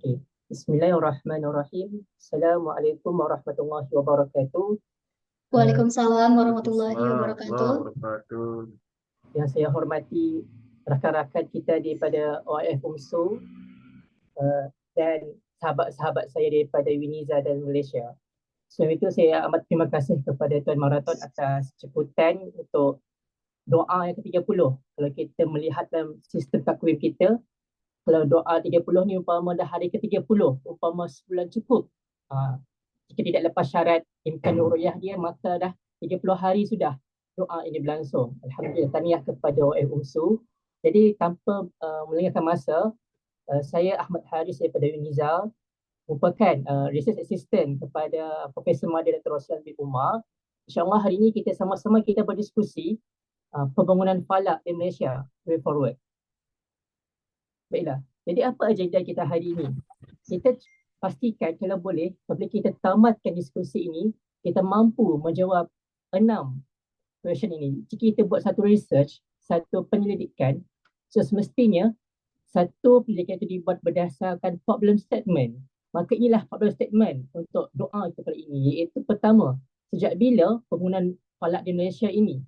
Okey. Bismillahirrahmanirrahim. Assalamualaikum warahmatullahi wabarakatuh. Waalaikumsalam warahmatullahi Waalaikumsalam wabarakatuh. warahmatullahi wabarakatuh. Yang saya hormati rakan-rakan kita daripada OIF UMSU dan sahabat-sahabat saya daripada Winiza dan Malaysia. Sebab itu saya amat terima kasih kepada Tuan Marathon atas jemputan untuk doa yang ke-30. Kalau kita melihat dalam sistem takwim kita, kalau doa 30 ni umpama dah hari ke-30, umpama sebulan cukup. Jika tidak lepas syarat imkan ru'yah dia, maka dah 30 hari sudah doa ini berlangsung. Alhamdulillah, tahniah kepada OIF UMSU. Jadi tanpa melengahkan masa, saya Ahmad Haris daripada Uniza, merupakan research assistant kepada Profesor Mahathir Dr. Roslan bin Umar. InsyaAllah hari ini kita sama-sama kita berdiskusi pembangunan falak di Malaysia way forward. Baiklah, jadi apa agenda kita hari ini? Kita pastikan kalau boleh, apabila kita tamatkan diskusi ini, kita mampu menjawab 6 question ini. Jika kita buat satu research, satu penyelidikan, semestinya satu penyelidikan itu dibuat berdasarkan problem statement. Maka inilah problem statement untuk doa kita kali ini, iaitu pertama, sejak bila pembangunan falak di Malaysia ini?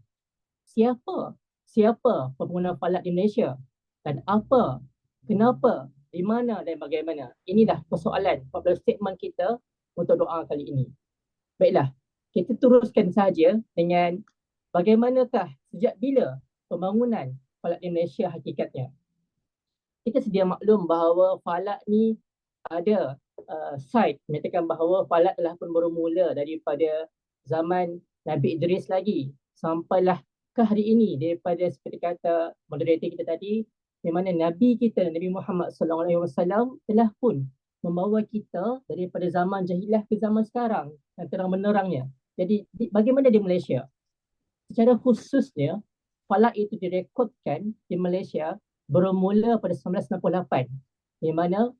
Siapa pembangunan falak di Malaysia? Dan apa? Kenapa? Di mana dan bagaimana? Inilah persoalan problem statement kita untuk doa kali ini. Baiklah, kita teruskan saja dengan bagaimanakah, sejak bila pembangunan falak di Malaysia hakikatnya. Kita sedia maklum bahawa falak ni ada site menyatakan bahawa falak telah pun bermula daripada zaman Nabi Idris lagi sampailah ke hari ini, daripada seperti kata moderator kita tadi, di mana Nabi kita, Nabi Muhammad SAW telah pun membawa kita daripada zaman jahiliah ke zaman sekarang yang terang benerangnya. Jadi bagaimana di Malaysia? Secara khususnya, falak itu direkodkan di Malaysia bermula pada 1998, di mana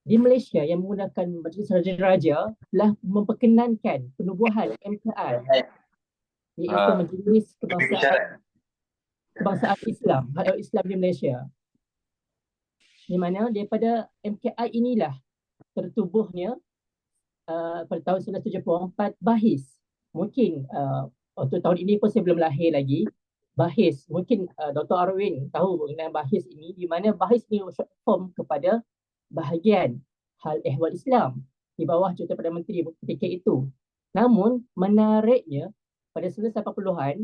di Malaysia yang menggunakan Majlis Raja-Raja telah memperkenankan penubuhan MKI, iaitu Majlis Kebangsaan Islam, Hayat Islam di Malaysia. Di mana daripada MKI inilah tertubuhnya pada tahun 1974 BAHIS. Mungkin waktu tahun ini pun saya belum lahir lagi. BAHIS, mungkin Dr. Arwin tahu mengenai BAHIS ini, di mana BAHIS ini short form kepada bahagian Hal Ehwal Islam di bawah Jabatan Perdana Menteri ketika itu. Namun menariknya pada 1980-an,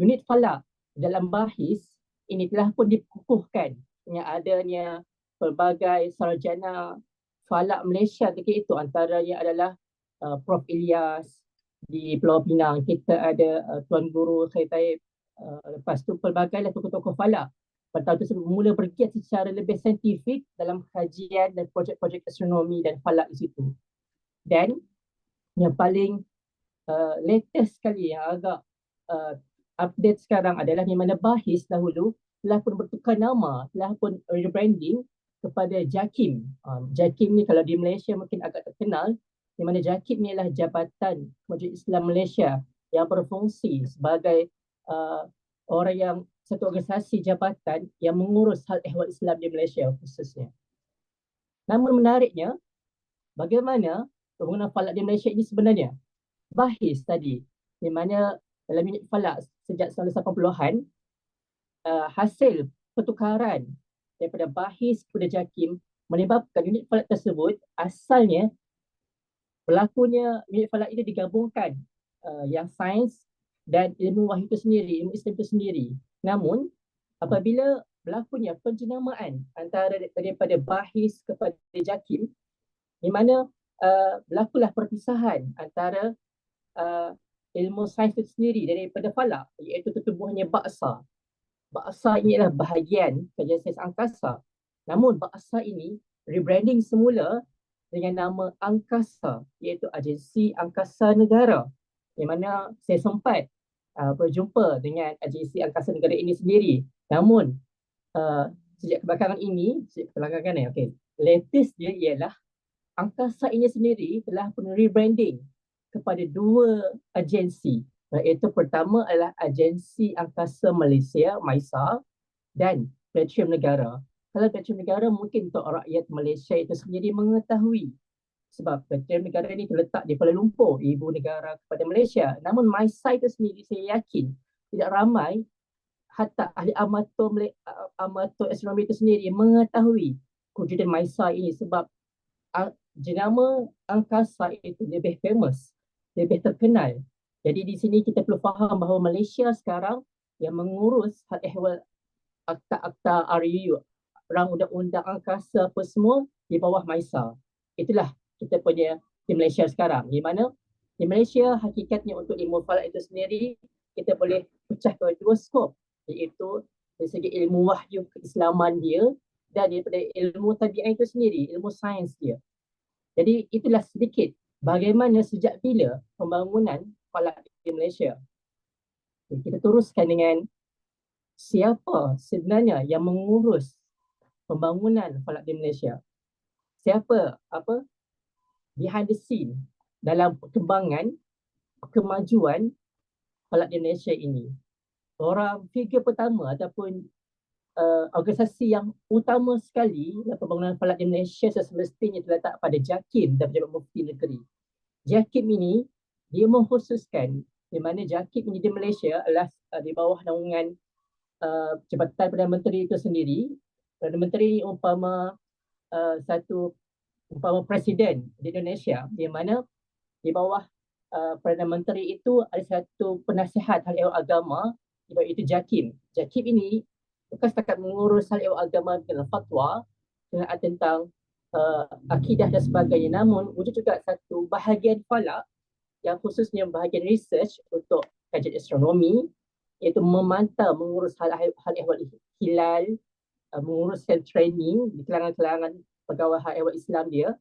unit falak dalam BAHIS ini telah pun dikukuhkan dengan adanya pelbagai sarjana falak Malaysia ketika itu, antaranya adalah Prof. Ilyas di Pulau Pinang, kita ada Tuan Guru Khair Taib, lepas tu pelbagai tokoh-tokoh falak pada tahun tersebut mula bergiat secara lebih saintifik dalam kajian dan projek-projek astronomi dan falak di situ. Dan yang paling latest sekali, yang agak update sekarang adalah di mana BAHIS dahulu telah pun bertukar nama, telah pun rebranding kepada JAKIM. JAKIM ni kalau di Malaysia mungkin agak terkenal, di mana JAKIM ni adalah Jabatan Kemajuan Islam Malaysia yang berfungsi sebagai orang yang satu organisasi jabatan yang mengurus hal ehwal Islam di Malaysia khususnya. Namun menariknya, bagaimana pembangunan falak di Malaysia ini sebenarnya? BAHIS tadi, di mana dalam unit falak sejak 1980-an, hasil pertukaran daripada BAHIS kepada JAKIM menyebabkan unit falak tersebut asalnya berlakunya unit falak itu digabungkan yang sains dan ilmu wahyu itu sendiri, ilmu Islam itu sendiri. Namun apabila berlakunya penjenamaan antara daripada BAHIS kepada JAKIM, di mana berlakulah perpisahan antara ilmu sains itu sendiri daripada falak, iaitu tertubuhnya BAKSA. BAKSA ini adalah bahagian kajian sains angkasa. Namun BAKSA ini rebranding semula dengan nama Angkasa, iaitu Agensi Angkasa Negara, di mana saya sempat berjumpa dengan Agensi Angkasa Negara ini sendiri. Namun sejak kebelakangan latest dia ialah Angkasa ini sendiri telah pun rebranding kepada dua agensi, iaitu pertama adalah Agensi Angkasa Malaysia, MAISA, dan Petroleum Negara. Kalau petrol negara mungkin untuk rakyat Malaysia itu sendiri mengetahui, sebab petrol negara ini terletak di Kuala Lumpur, ibu negara kepada Malaysia. Namun MySci itu sendiri saya yakin tidak ramai, hatta ahli amatur astronomi itu sendiri mengetahui kewujudan MySci ini, sebab jenama angkasa itu lebih famous, lebih terkenal. Jadi di sini kita perlu faham bahawa Malaysia sekarang yang mengurus hal ehwal akta-akta RUU, Rang Undang-Undang Angkasa apa semua di bawah MySA. Itulah kita punya di Malaysia sekarang. Di mana di Malaysia hakikatnya untuk ilmu falak itu sendiri kita boleh pecah ke dua skop, iaitu dari segi ilmu wahyu keislaman dia dan daripada ilmu tabiat itu sendiri, ilmu sains dia. Jadi itulah sedikit bagaimana sejak bila pembangunan falak di Malaysia. Kita teruskan dengan siapa sebenarnya yang mengurus pembangunan falak di Malaysia. Siapa behind the scene dalam perkembangan, kemajuan falak di Malaysia ini. Orang figur pertama ataupun organisasi yang utama sekali dalam pembangunan falak di Malaysia semestinya terletak pada JAKIM dan Pejabat Mufti Negeri. JAKIM ini dia mengkhususkan di mana JAKIM ini di Malaysia adalah di bawah naungan Jabatan Perdana Menteri itu sendiri. Perdana Menteri umpama presiden di Indonesia, di mana di bawah Perdana Menteri itu ada satu penasihat hal ehwal agama, iaitu JAKIM. JAKIM ini bukan setakat mengurus hal ehwal agama dengan fatwa tentang akidah dan sebagainya, namun wujud juga satu bahagian falak yang khususnya bahagian research untuk kajian astronomi, iaitu memantau, mengurus hal ehwal hilal, menguruskan training di kalangan-kalangan pegawai hal ehwal Islam dia,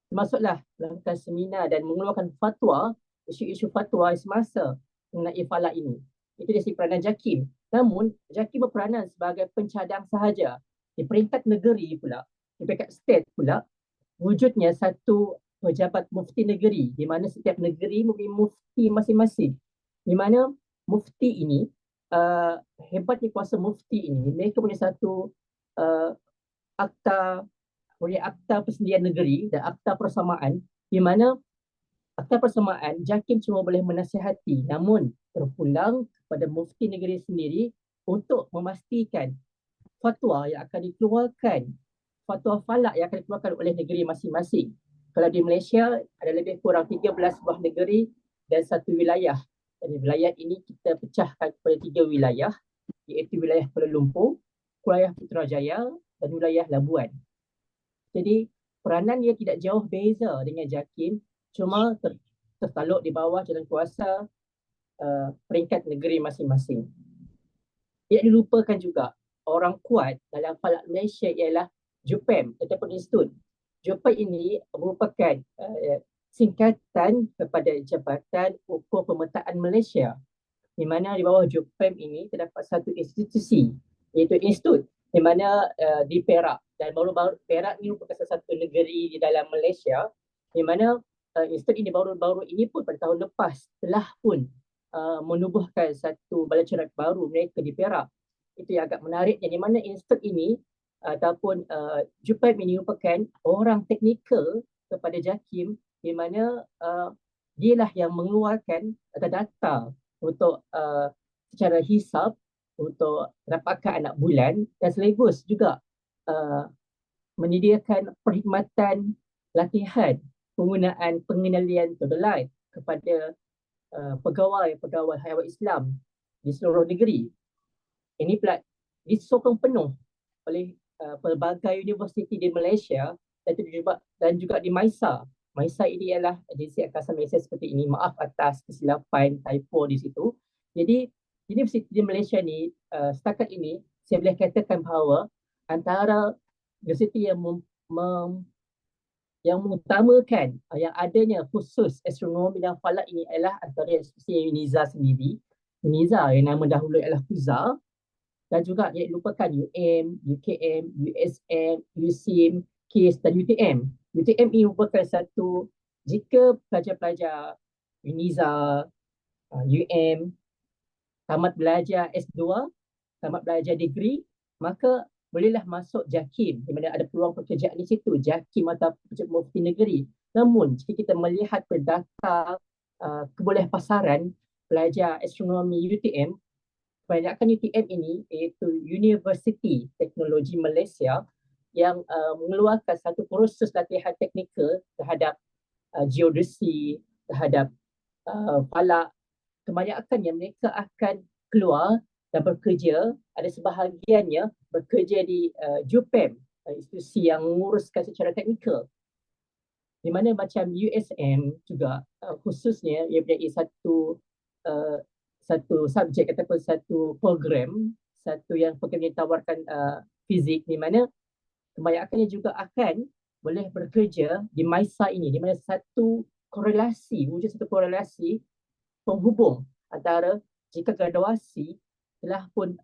termasuklah melakukan seminar dan mengeluarkan fatwa, isu-isu fatwa semasa mengenai falak ini. Itu dari peranan JAKIM. Namun JAKIM berperanan sebagai pencadang sahaja. Di peringkat negeri pula, di peringkat state pula, wujudnya satu pejabat mufti negeri, di mana setiap negeri mempunyai mufti masing-masing. Di mana mufti ini, hebatnya kuasa mufti ini, mereka punya satu akta persendirian negeri dan akta persamaan, di mana akta persamaan JAKIM cuma boleh menasihati, namun terpulang kepada mufti negeri sendiri untuk memastikan fatwa yang akan dikeluarkan, fatwa falak yang akan dikeluarkan oleh negeri masing-masing. Kalau di Malaysia ada lebih kurang 13 buah negeri dan satu wilayah. Dan wilayah ini kita pecahkan kepada 3 wilayah, iaitu wilayah Kuala Lumpur, wilayah Putrajaya dan wilayah Labuan. Jadi peranan dia tidak jauh beza dengan JAKIM, cuma tertaluk di bawah jalan kuasa peringkat negeri masing-masing. Tidak dilupakan juga orang kuat dalam falak Malaysia ialah JUPEM ataupun Institut. JUPEM ini merupakan singkatan kepada Jabatan Ukur Pemetaan Malaysia, di mana di bawah JUPEM ini terdapat satu institusi, iaitu Institut, di mana di Perak, dan baru-baru Perak ini merupakan salah satu negeri di dalam Malaysia, di mana Institut ini baru-baru ini pun pada tahun lepas telah pun menubuhkan satu balacorak baru mereka di Perak. Itu yang agak menarik, di mana Institut ini ataupun JUPEM ini merupakan orang teknikal kepada JAKIM, di mana dialah yang mengeluarkan data untuk secara hisab untuk dapatkan anak bulan, dan sekaligus juga menyediakan perkhidmatan latihan penggunaan pengendalian todolite kepada pegawai-pegawai haiwan Islam di seluruh negeri. Ini pula disokong penuh oleh pelbagai universiti di Malaysia dan juga di MySA. MySA ini adalah agensi angkasa Malaysia seperti ini. Maaf atas kesilapan typo di situ. Jadi universiti di Malaysia ni setakat ini saya boleh katakan bahawa antara universiti yang mengutamakan yang adanya khusus astronomi dan falak ini adalah antara institusi UNIZA sendiri. UNIZA yang nama dahulu adalah FUZA, dan juga tidak lupakan UKM, USM, USIM, KIS dan UTM. UTM ini merupakan satu, jika pelajar-pelajar UNIZA, tamat belajar S2, tamat belajar degree, maka bolehlah masuk JAKIM di mana ada peluang pekerjaan di situ, JAKIM atau Mufti Negeri. Namun jika kita melihat data kebolehapasaran pelajar astronomi UTM, kebanyakan UTM ini iaitu Universiti Teknologi Malaysia yang mengeluarkan satu proses latihan teknikal terhadap geodesi, terhadap falak. Kebanyakannya mereka akan keluar dan bekerja, ada sebahagiannya bekerja di JUPEM, institusi yang menguruskan secara teknikal. Di mana macam USM juga khususnya ia mempunyai satu subjek ataupun satu program, satu yang program yang ditawarkan fizik, di mana kebanyakannya juga akan boleh bekerja di MISA ini, di mana wujud satu korelasi penghubung antara jika graduasi telah pun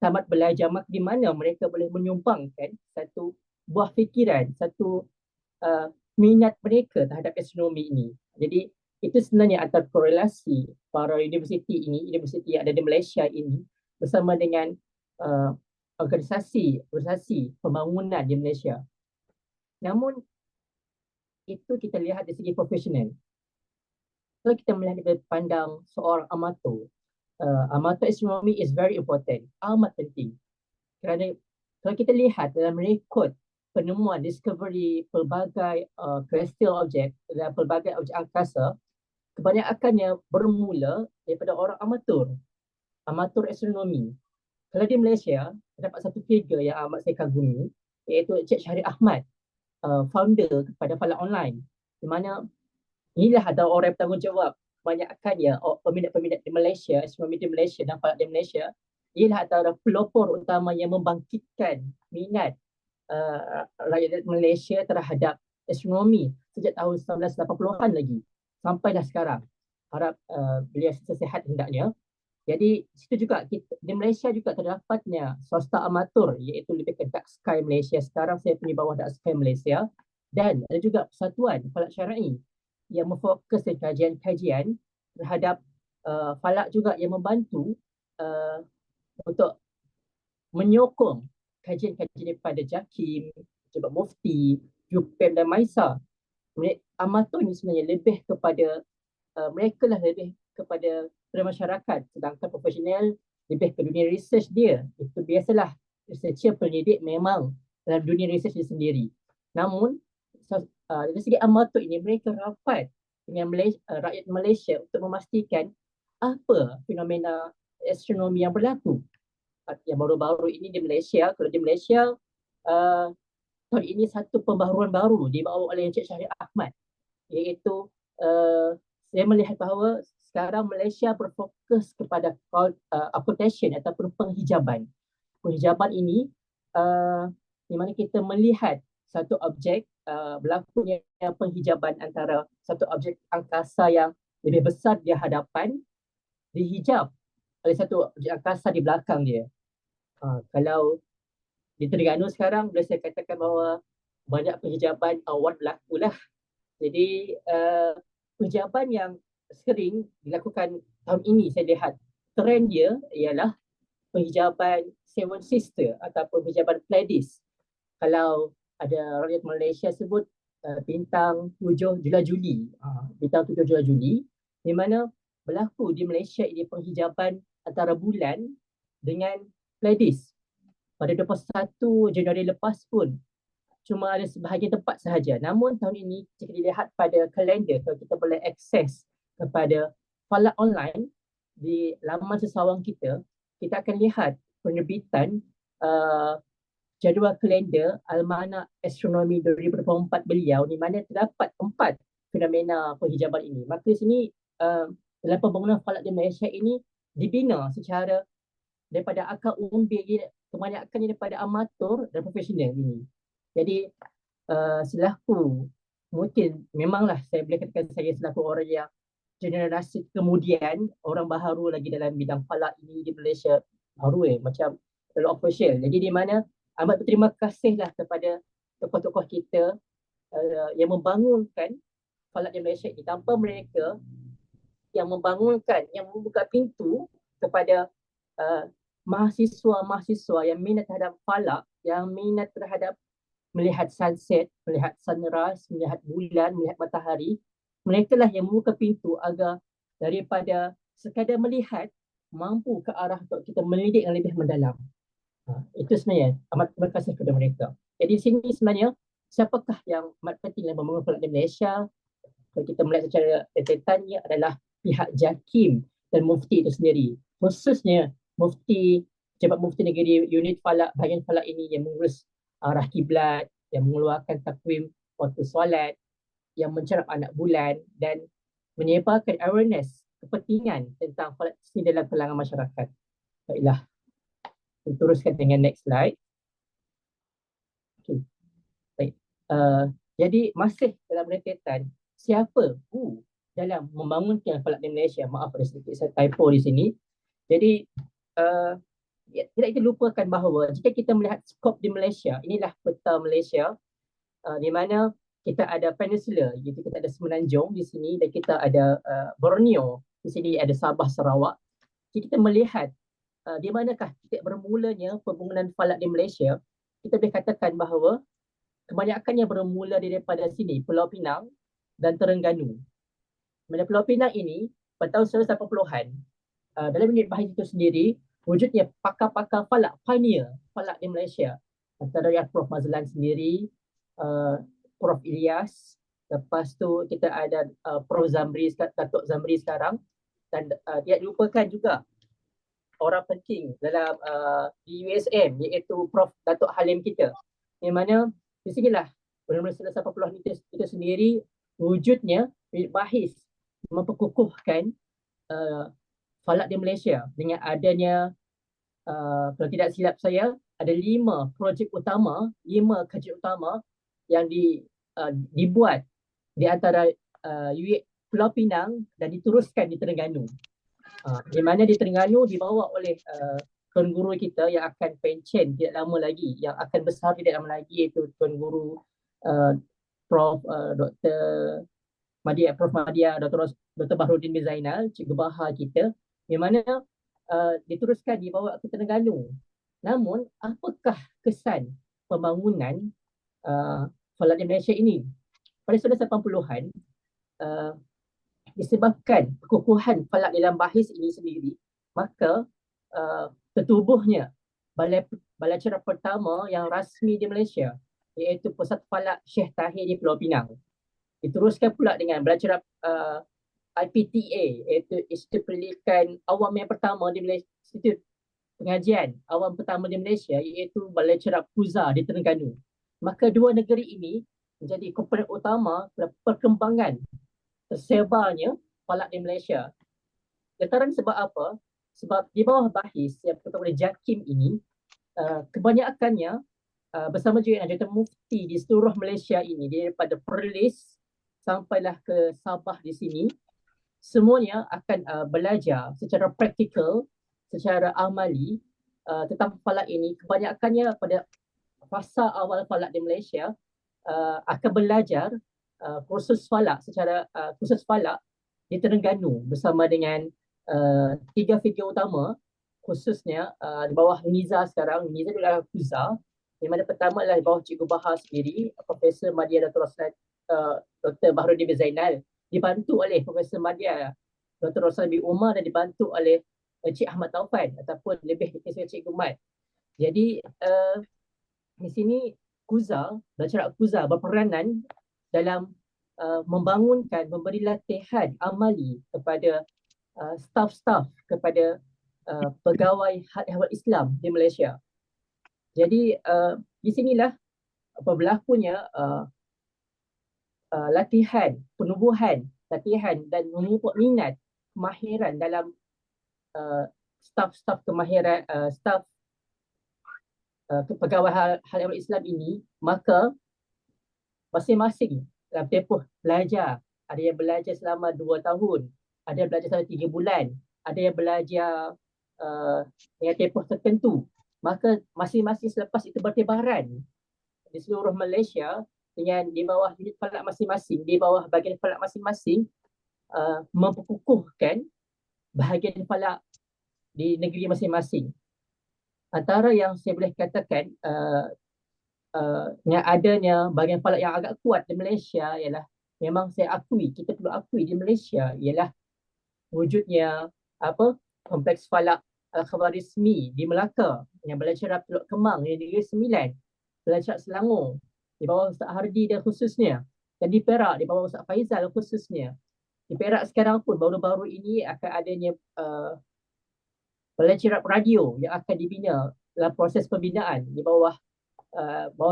tamat belajar, maka di mana mereka boleh menyumbangkan satu buah fikiran, satu minat mereka terhadap astronomi ini. Jadi itu sebenarnya antara korelasi para universiti yang ada di Malaysia ini bersama dengan organisasi pembangunan di Malaysia. Namun itu kita lihat dari segi profesional. Kalau kita melihat dari pandang seorang amatur, amatur astronomy is very important, amat penting. Kerana kalau kita lihat dalam rekod penemuan discovery pelbagai celestial object dan pelbagai objek angkasa, kebanyakannya bermula daripada orang amatur astronomi. Kalau di Malaysia, terdapat satu figure yang amat saya kagumi, iaitu Encik Syahrir Ahmad, founder kepada Falak Online, di mana inilah ada orang yang bertanggungjawab kebanyakannya peminat-peminat di Malaysia, astronomi di Malaysia dan falak di Malaysia, ialah antara pelopor utama yang membangkitkan minat rakyat Malaysia terhadap astronomi sejak tahun 1980-an lagi sampailah sekarang. Harap beliau sihat hendaknya. Jadi situ juga di Malaysia juga terdapatnya swasta amatur iaitu lebih ke Dark Sky Malaysia. Sekarang saya punya bawah Dark Sky Malaysia, dan ada juga persatuan falak syar'i yang memfokus kajian-kajian terhadap falak juga yang membantu untuk menyokong kajian-kajian daripada JAKIM, Jabatan Mufti, JUPEM dan MISA. Amatur ni sebenarnya lebih kepada mereka lah lebih kepada masyarakat, sedangkan profesional lebih ke dunia research dia. Itu biasalah, researcher pendidik memang dalam dunia research dia sendiri. Namun dari segi amatur ini mereka rapat dengan rakyat Malaysia untuk memastikan apa fenomena astronomi yang berlaku. Yang baru-baru ini di Malaysia, kalau di Malaysia tahun ini satu pembaharuan baru dibawa oleh Encik Syahrir Ahmad, iaitu saya melihat bahawa sekarang Malaysia berfokus kepada occultation ataupun penghijaban. Penghijaban ini di mana kita melihat satu objek berlakunya penghijaban antara satu objek angkasa yang lebih besar di hadapan dihijab oleh satu objek angkasa di belakang dia. Kalau di Terengganu sekarang boleh saya katakan bahawa banyak penghijaban awal berlaku lah. Jadi penghijaban yang sering dilakukan tahun ini saya lihat trend dia ialah penghijaban Seven Sister ataupun penghijaban Pleiades. Kalau ada rakyat Malaysia sebut bintang 7 Julai Juli, bintang 7 Julai Juli, di mana berlaku di Malaysia ini penghijaban antara bulan dengan Pleiades. Pada 21 Januari lepas pun cuma ada sebahagian tempat sahaja. Namun tahun ini jika dilihat pada kalender, kalau kita boleh akses kepada falak online di laman sesawang kita, kita akan lihat penerbitan jadual kalender Almanak Astronomi 2024 beliau, di mana terdapat 4 fenomena penghijaban ini. Maka di sini dalam pembangunan falak di Malaysia ini dibina secara daripada akar umbi, kebanyakannya daripada amatur dan profesional ini. Jadi selaku, mungkin memanglah saya boleh katakan saya selaku orang yang generasi kemudian, orang baharu lagi dalam bidang falak ini di Malaysia, baru macam law official. Jadi di mana amat berterima kasihlah kepada tokoh-tokoh kita yang membangunkan falak di Malaysia ini. Tanpa mereka yang membangunkan, yang membuka pintu kepada mahasiswa-mahasiswa yang minat terhadap falak yang minat terhadap melihat sunset, melihat sunrise, melihat bulan, melihat matahari, mereka lah yang membuka pintu agar daripada sekadar melihat, mampu ke arah untuk kita melidik yang lebih mendalam. Itu sebenarnya amat terima kasih kepada mereka. Jadi di sini sebenarnya siapakah yang amat penting dalam membangun falak di Malaysia? Kalau kita melihat secara rentetannya adalah pihak JAKIM dan Mufti itu sendiri. Khususnya Mufti, Pejabat Mufti Negeri Unit Falak, bahagian falak ini yang mengurus arah kiblat, yang mengeluarkan takwim waktu solat, yang mencerap anak bulan dan menyebarkan awareness kepentingan tentang falak ini dalam kalangan masyarakat. Baiklah, kita teruskan dengan next slide. Okay. Baik. Jadi masih dalam rentetan siapa who dalam membangunkan falak di Malaysia. Maaf ada sedikit saya typo di sini. Jadi tidak kita lupakan bahawa jika kita melihat skop di Malaysia, inilah peta Malaysia di mana kita ada peninsula, iaitu kita ada Semenanjung di sini dan kita ada Borneo, di sini ada Sabah, Sarawak. Jadi kita melihat di manakah titik bermulanya pembangunan falak di Malaysia, kita boleh katakan bahawa kebanyakannya bermula daripada sini, Pulau Pinang dan Terengganu. Mana Pulau Pinang ini pada tahun 1980-an, dalam unit bahis itu sendiri, wujudnya pakar-pakar falak, pioneer falak di Malaysia. Antara yang Prof. Mazlan sendiri, Prof. Ilyas, lepas tu kita ada Prof. Zamri, Datuk Zamri sekarang, dan tidak dilupakan juga orang penting dalam di USM, iaitu Prof. Datuk Halim kita. Yang mana di sinilah benar-benar 1980 itu sendiri wujudnya unit bahis memperkukuhkan falak di Malaysia dengan adanya kalau tidak silap saya ada 5 projek utama, 5 kajian utama yang dibuat di antara Pulau Pinang dan diteruskan di Terengganu. Di mana di Terengganu dibawa oleh Tuan Guru kita yang akan pencen tidak lama lagi, yang akan besar tidak lama lagi, iaitu Tuan Guru Prof. Dr. Madya, Prof. Madya, Dr. Bahrudin bin Zainal, Cikgu Bahar kita, yang mana diteruskan dibawa ke Terengganu. Namun, apakah kesan pembangunan falak di Malaysia ini? Pada 1980-an, disebabkan kekukuhan falak dalam bahis ini sendiri, maka tertubuhnya balai cerap pertama yang rasmi di Malaysia, iaitu Pusat Falak Syekh Tahir di Pulau Pinang. Diteruskan pula dengan balai cerap IPTA, iaitu Institut Pendidikan Awam yang pertama di Malaysia, Institut Pengajian Awam pertama di Malaysia, iaitu Balai Cerap Puza di Terengganu. Maka dua negeri ini menjadi komponen utama dalam perkembangan tersebarnya falak di Malaysia. Lantaran sebab apa? Sebab di bawah bahis yang pertama oleh JAKIM ini, kebanyakannya bersama juga dengan Jabatan Mufti di seluruh Malaysia ini, daripada Perlis sampailah ke Sabah di sini, semuanya akan belajar secara praktikal, secara amali tentang falak ini. Kebanyakannya pada fasa awal falak di Malaysia akan belajar kursus falak secara kursus falak di Terengganu bersama dengan 3 figur utama, khususnya di bawah Niza sekarang. Niza adalah Kuza, yang mana pertama adalah di bawah Cikgu Bahar sendiri, Profesor Madya Dr. Bahrudin bin Zainal, dibantu oleh Profesor Madya Dr. Roslan bin Umar dan dibantu oleh Cik Ahmad Taufan ataupun lebih dikenal Cikgu Mat. Jadi di sini Kuza, belajar Kuza berperanan dalam membangunkan, memberi latihan amali kepada staf-staf, kepada pegawai had ehwal Islam di Malaysia. Jadi di sinilah berlakunya latihan, penubuhan, latihan dan memupuk minat kemahiran dalam staf-staf kemahiran, staf pegawai hal ehwal Islam ini. Maka masing-masing dalam tempoh belajar, ada yang belajar selama 2 tahun, ada yang belajar selama 3 bulan, ada yang belajar dengan tempoh tertentu. Maka masing-masing selepas itu bertebaran di seluruh Malaysia dengan di bawah unit falak masing-masing, di bawah bahagian falak masing-masing, memperkukuhkan bahagian falak di negeri masing-masing. Antara yang saya boleh katakan yang adanya bahagian falak yang agak kuat di Malaysia ialah, memang saya akui, kita perlu akui di Malaysia ialah wujudnya kompleks falak Al-Khawarizmi di Melaka, yang Belajar Teluk Kemang yang di Negeri Sembilan, Belajar Selangor di bawah Ustaz Hardi dan khususnya, dan di Perak di bawah Ustaz Faizal khususnya. Di Perak sekarang pun baru-baru ini akan adanya Belajar Radio yang akan dibina dalam proses pembinaan di bawah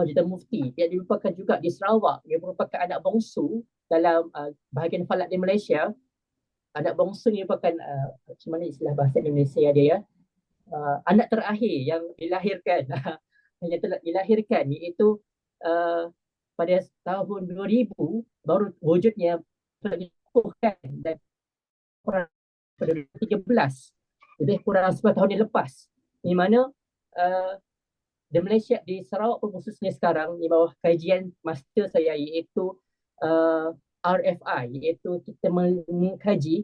Jabatan Mufti. Dia dilupakan juga di Sarawak, dia merupakan anak bongsu dalam bahagian falak di Malaysia. Anak bongsu ni merupakan macam mana istilah bahasa Indonesia dia ya, anak terakhir yang dilahirkan yang telah dilahirkan, iaitu pada tahun 2000 baru wujudnya dilakukan, dan kurang pada 2013, lebih kurang 10 tahun yang lepas, di mana di Malaysia, di Sarawak pun khususnya sekarang di bawah kajian master saya, iaitu RFI, iaitu kita mengkaji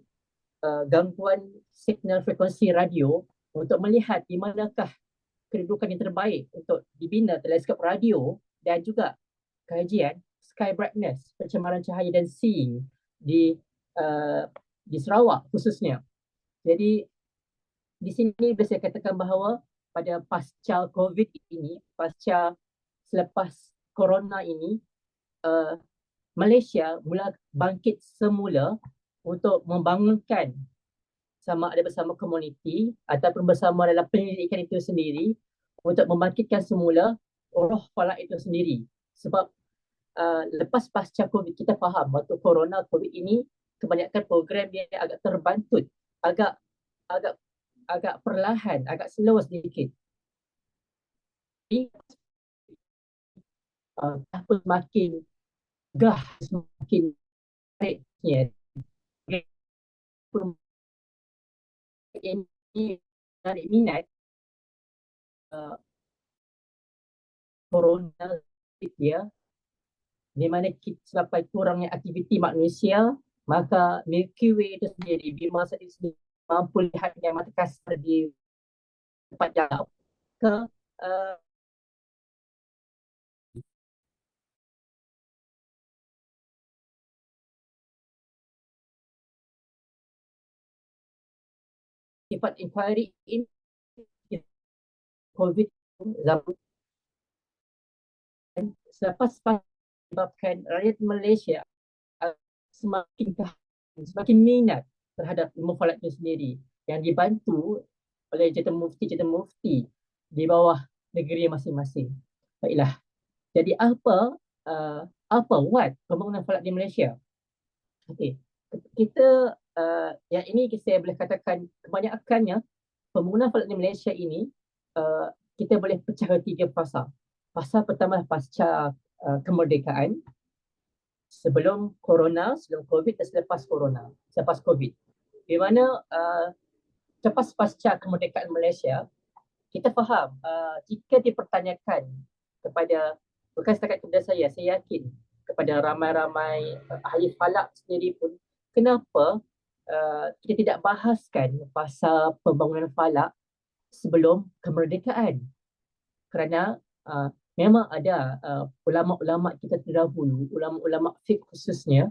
gangguan signal frekuensi radio untuk melihat di manakah kedudukan yang terbaik untuk dibina teleskop radio, dan juga kajian sky brightness, pencemaran cahaya dan seeing di Sarawak khususnya. Jadi di sini bisa saya katakan bahawa pada pasca COVID ini, pasca selepas corona ini, Malaysia mula bangkit semula untuk membangunkan, sama ada bersama komuniti ataupun bersama dalam pendidikan itu sendiri, untuk membangkitkan semula roh falak itu sendiri. Sebab lepas pasca COVID, kita faham waktu corona COVID ini kebanyakan program dia agak terbantut, agak agak agak perlahan, agak slow sedikit. Jadi semakin gah, semakin tariknya ini tarik minat corona dia, di mana sampai kurangnya aktiviti manusia, maka Milky Way itu sendiri, Bima sendiri mampu lihat dengan mata kasar di tempat jauh ke sifat inquiry ini COVID zaman selepas menyebabkan rakyat Malaysia semakin semakin minat terhadap ilmu falak itu sendiri, yang dibantu oleh jabatan mufti di bawah negeri masing-masing. Baiklah. Jadi what pembangunan falak di Malaysia? Okey. Kita yang ini saya boleh katakan kebanyakannya pembangunan falak di Malaysia ini kita boleh pecah ke 3 fasa. Fasa pertama pasca kemerdekaan, sebelum corona, sebelum COVID dan selepas corona, selepas COVID. Di mana lepas pasca kemerdekaan Malaysia, kita faham jika dipertanyakan kepada, bukan setakat kepada saya yakin kepada ramai-ramai ahli falak sendiri pun, kenapa kita tidak bahaskan pasal pembangunan falak sebelum kemerdekaan? Kerana memang ada ulama-ulama kita terdahulu, ulama-ulama fiqh khususnya,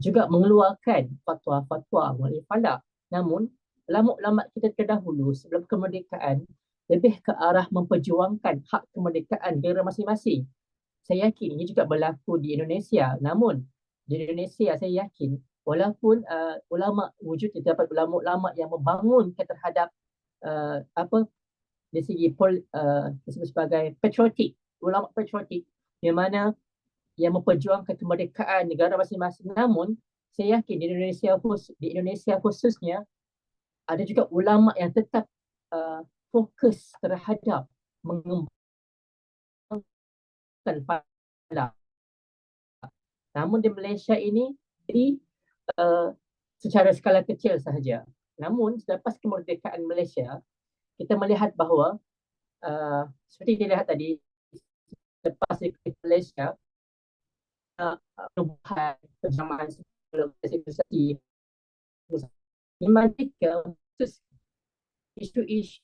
juga mengeluarkan fatwa-fatwa mengenai falak. Namun ulama-ulama kita terdahulu sebelum kemerdekaan lebih ke arah memperjuangkan hak kemerdekaan negara masing-masing. Saya yakin ini juga berlaku di Indonesia. Namun di Indonesia saya yakin walaupun ulama wujud, terdapat ulama-ulama yang membangun terhadap dari segi disebut sebagai patriotik, ulama patriotik, yang mana yang memperjuangkan kemerdekaan negara masing-masing. Namun saya yakin di Indonesia khususnya ada juga ulama yang tetap fokus terhadap mengembangkan falak. Namun di Malaysia ini jadi secara skala kecil sahaja. Namun selepas kemerdekaan Malaysia, kita melihat bahawa seperti dilihat tadi, lepas Malaysia perubahan perjamahan organisasi dimantikkan isu-isu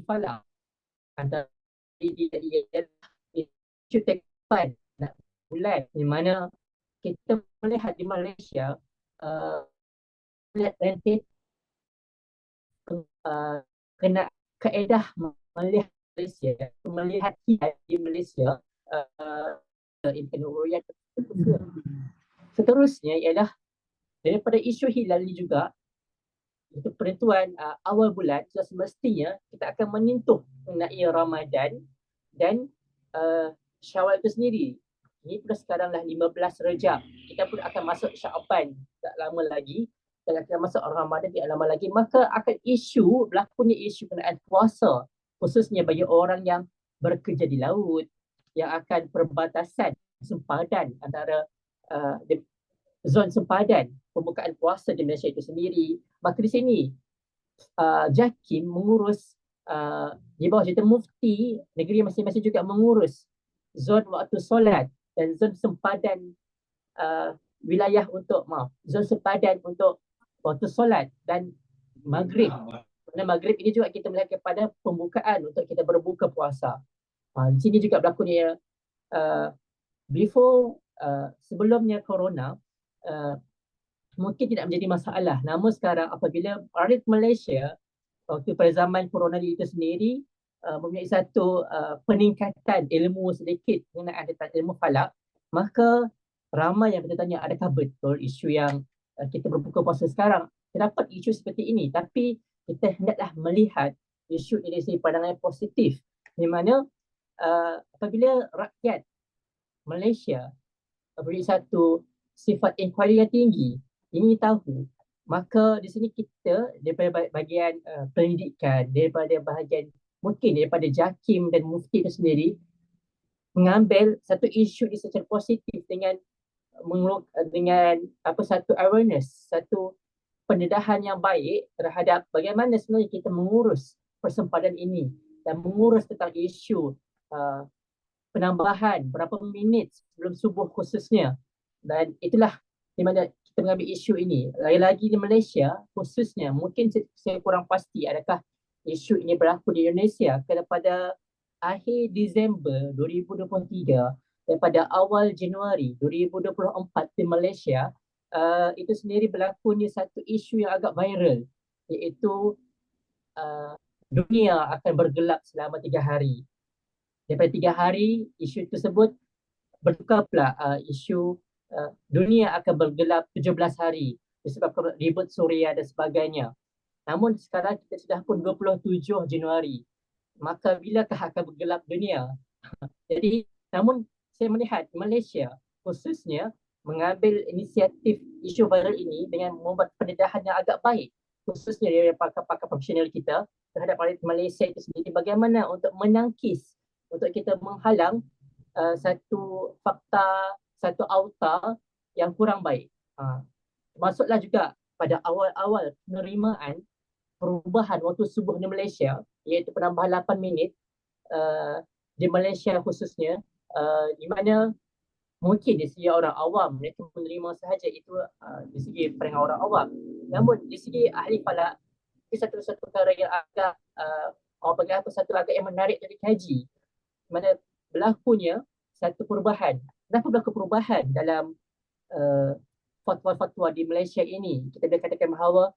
falak antara dia ialah isu tekpan nak bulan, di mana kita melihat di Malaysia melihat rentet kena kaedah melihat Malaysia, melihat kiat di Malaysia Impian Uruyat. Seterusnya ialah daripada isu hilal ni juga, untuk penentuan awal bulan, sudah semestinya kita akan menyentuh mengenai Ramadan dan Syawal itu sendiri. Ini pun sekarang dah 15 Rejab. Kita pun akan masuk Syaban tak lama lagi. Dan akan masuk Ramadan tidak lama lagi. Maka akan berlakunya isu kenaan puasa. Khususnya bagi orang yang bekerja di laut, yang akan perbatasan sempadan antara zon sempadan pembukaan puasa di Malaysia itu sendiri. Maka di sini JAKIM mengurus di bawah jawatan mufti negeri masing-masing juga mengurus zon waktu solat dan zon sempadan wilayah untuk zon sempadan untuk waktu solat dan maghrib. Kerana maghrib ini juga kita melihat kepada pembukaan untuk kita berbuka puasa. Di sini juga berlakunya sebelumnya corona mungkin tidak menjadi masalah. Namun sekarang apabila rakyat Malaysia waktu pada zaman corona itu sendiri mempunyai satu peningkatan ilmu sedikit mengenai tentang ilmu falak, maka ramai yang bertanya adakah betul isu yang kita berbuka puasa sekarang terdapat isu seperti ini, tapi kita hendaklah melihat isu ini dari pandangan yang positif, di mana apabila rakyat Malaysia beri satu sifat inquiry yang tinggi, ingin tahu, maka di sini kita daripada bahagian pendidikan, daripada bahagian mungkin daripada JAKIM dan mufti itu sendiri mengambil satu isu ini secara positif dengan satu awareness, satu pendedahan yang baik terhadap bagaimana sebenarnya kita mengurus persempadan ini dan mengurus tentang isu penambahan berapa minit sebelum subuh khususnya. Dan itulah di mana kita mengambil isu ini. Lagi-lagi di Malaysia khususnya, mungkin saya kurang pasti adakah isu ini berlaku di Indonesia, kerana pada akhir Disember 2023 dan pada awal Januari 2024 di Malaysia itu sendiri berlakunya satu isu yang agak viral, iaitu dunia akan bergelap selama 3 hari. Daripada 3 hari isu tersebut bertukar pula isu dunia akan bergelap 17 hari disebabkan ribut Suria dan sebagainya. Namun sekarang kita sudah pun 27 Januari. Maka bilakah akan bergelap dunia? Jadi, namun saya melihat Malaysia khususnya mengambil inisiatif isu viral ini dengan membuat pendedahan yang agak baik, khususnya dari pakar-pakar profesional kita terhadap rakyat Malaysia itu sendiri, bagaimana untuk menangkis, untuk kita menghalang satu fakta, satu auta yang kurang baik. Masuklah juga pada awal-awal penerimaan perubahan waktu subuh di Malaysia, iaitu penambahan 8 minit di Malaysia khususnya, di mana mungkin di segi orang awam mereka menerima sahaja itu di segi pandangan orang awam. Namun di segi ahli falak, itu satu perkara yang agak satu agak yang menarik untuk dikaji, di mana berlakunya satu perubahan. Kenapa berlaku perubahan dalam fatwa-fatwa di Malaysia ini? Kita boleh katakan bahawa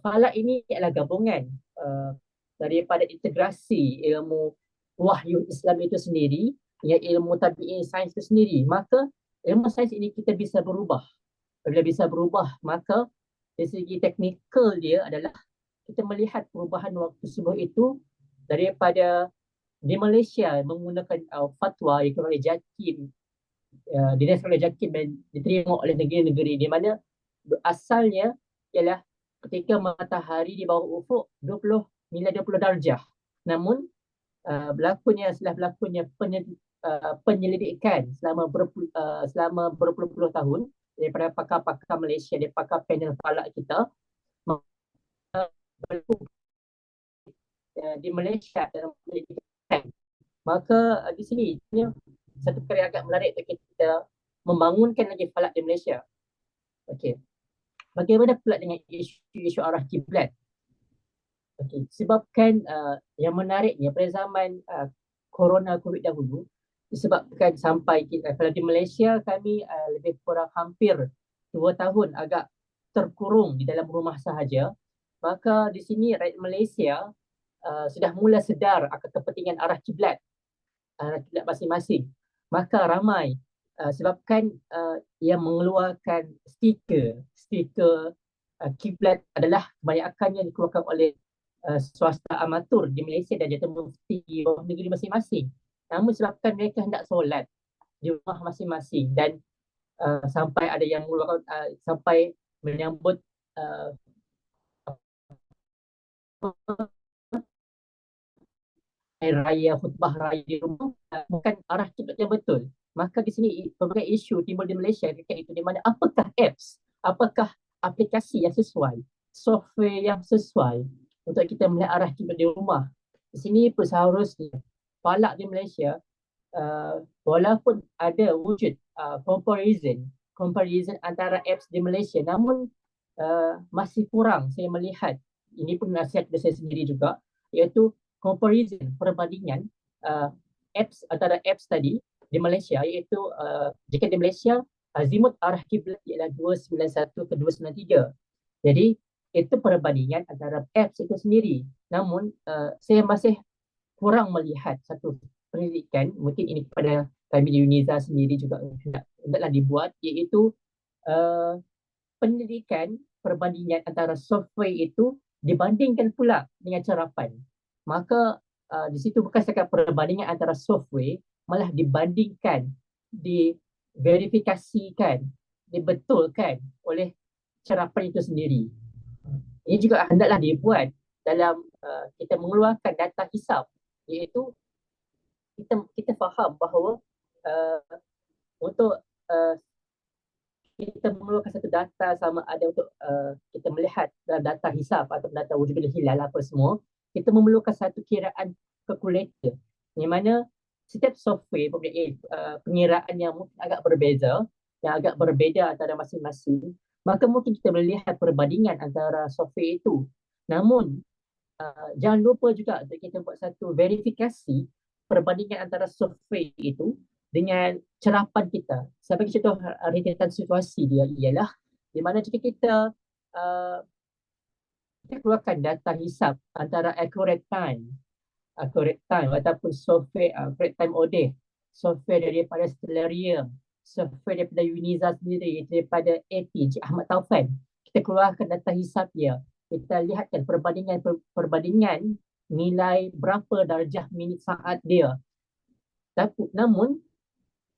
falak ini adalah gabungan daripada integrasi ilmu wahyu Islam itu sendiri dengan ilmu tabi'in sains itu sendiri. Maka ilmu sains ini kita bisa berubah. Bila bisa berubah, maka dari segi teknikal dia adalah kita melihat perubahan waktu subuh itu daripada di Malaysia menggunakan fatwa yang oleh JAKIM, dinaskan oleh JAKIM dan diterima oleh negeri-negeri, di mana asalnya ialah ketika matahari di bawah ufuk 20 darjah. Namun setelah berlakunya penyelidikan selama berpuluh-puluh tahun daripada pakar-pakar Malaysia, daripada pakar panel falak kita di Malaysia dalam penyelidikan, maka di sini satu perkara agak menarik untuk kita membangunkan lagi falak di Malaysia. Okey. Bagaimana pula dengan isu arah kiblat? Okey, sebabkan yang menariknya pada zaman corona COVID dahulu, disebabkan sampai kalau di Malaysia kami lebih kurang hampir 2 tahun agak terkurung di dalam rumah sahaja, maka di sini rakyat Malaysia sudah mula sedar akan kepentingan arah kiblat masing-masing. Maka ramai sebabkan yang mengeluarkan stiker kiblat adalah kebanyakannya dikeluarkan oleh swasta amatur di Malaysia dan jatuh mufti di bawah negeri masing-masing. Namun sebabkan mereka hendak solat di rumah masing-masing dan sampai ada yang mengeluarkan sampai menyambut uh, raya, khutbah raya di rumah bukan arah kiblat yang betul. Maka di sini berbagai isu timbul di Malaysia ketika itu, di mana apakah apps, apakah aplikasi yang sesuai, software yang sesuai untuk kita melihat arah kiblat di rumah. Di sini pun seharusnya falak di Malaysia walaupun ada wujud comparison antara apps di Malaysia, namun masih kurang saya melihat. Ini pun nasihat dari saya sendiri juga, iaitu comparison, perbandingan apps antara apps tadi di Malaysia, iaitu jika di Malaysia azimut arah kiblat ialah 291 ke 293. Jadi itu perbandingan antara apps itu sendiri. Namun saya masih kurang melihat satu pendidikan, mungkin ini kepada kami di UNIZA sendiri juga hendaklah dibuat, iaitu uh, pendidikan perbandingan antara software itu dibandingkan pula dengan carapan. Maka di situ bukan setakat perbandingan antara software, malah dibandingkan, diverifikasikan, dibetulkan oleh carapan itu sendiri. Ini juga hendaklah dibuat dalam kita mengeluarkan data hisap, iaitu kita faham bahawa uh, untuk uh, kita memerlukan satu data, sama ada untuk kita melihat dalam data hisap atau data wujudul hilal apa semua, kita memerlukan satu kiraan calculator, yang mana setiap software mempunyai pengiraan yang mungkin agak berbeza, yang agak berbeza antara masing-masing. Maka mungkin kita melihat perbandingan antara software itu. Namun jangan lupa juga untuk kita buat satu verifikasi perbandingan antara software itu dengan cerapan kita. Saya bagi contoh rentetan situasi dia ialah di mana jika uh, kita keluarkan data hisap antara accurate time ataupun software accurate time audit, software daripada Stellarium, software daripada Uniza sendiri, daripada AT, Encik Ahmad Taufan. Kita keluarkan data hisap dia. Kita lihatkan perbandingan nilai berapa darjah minit saat dia. Tapi, namun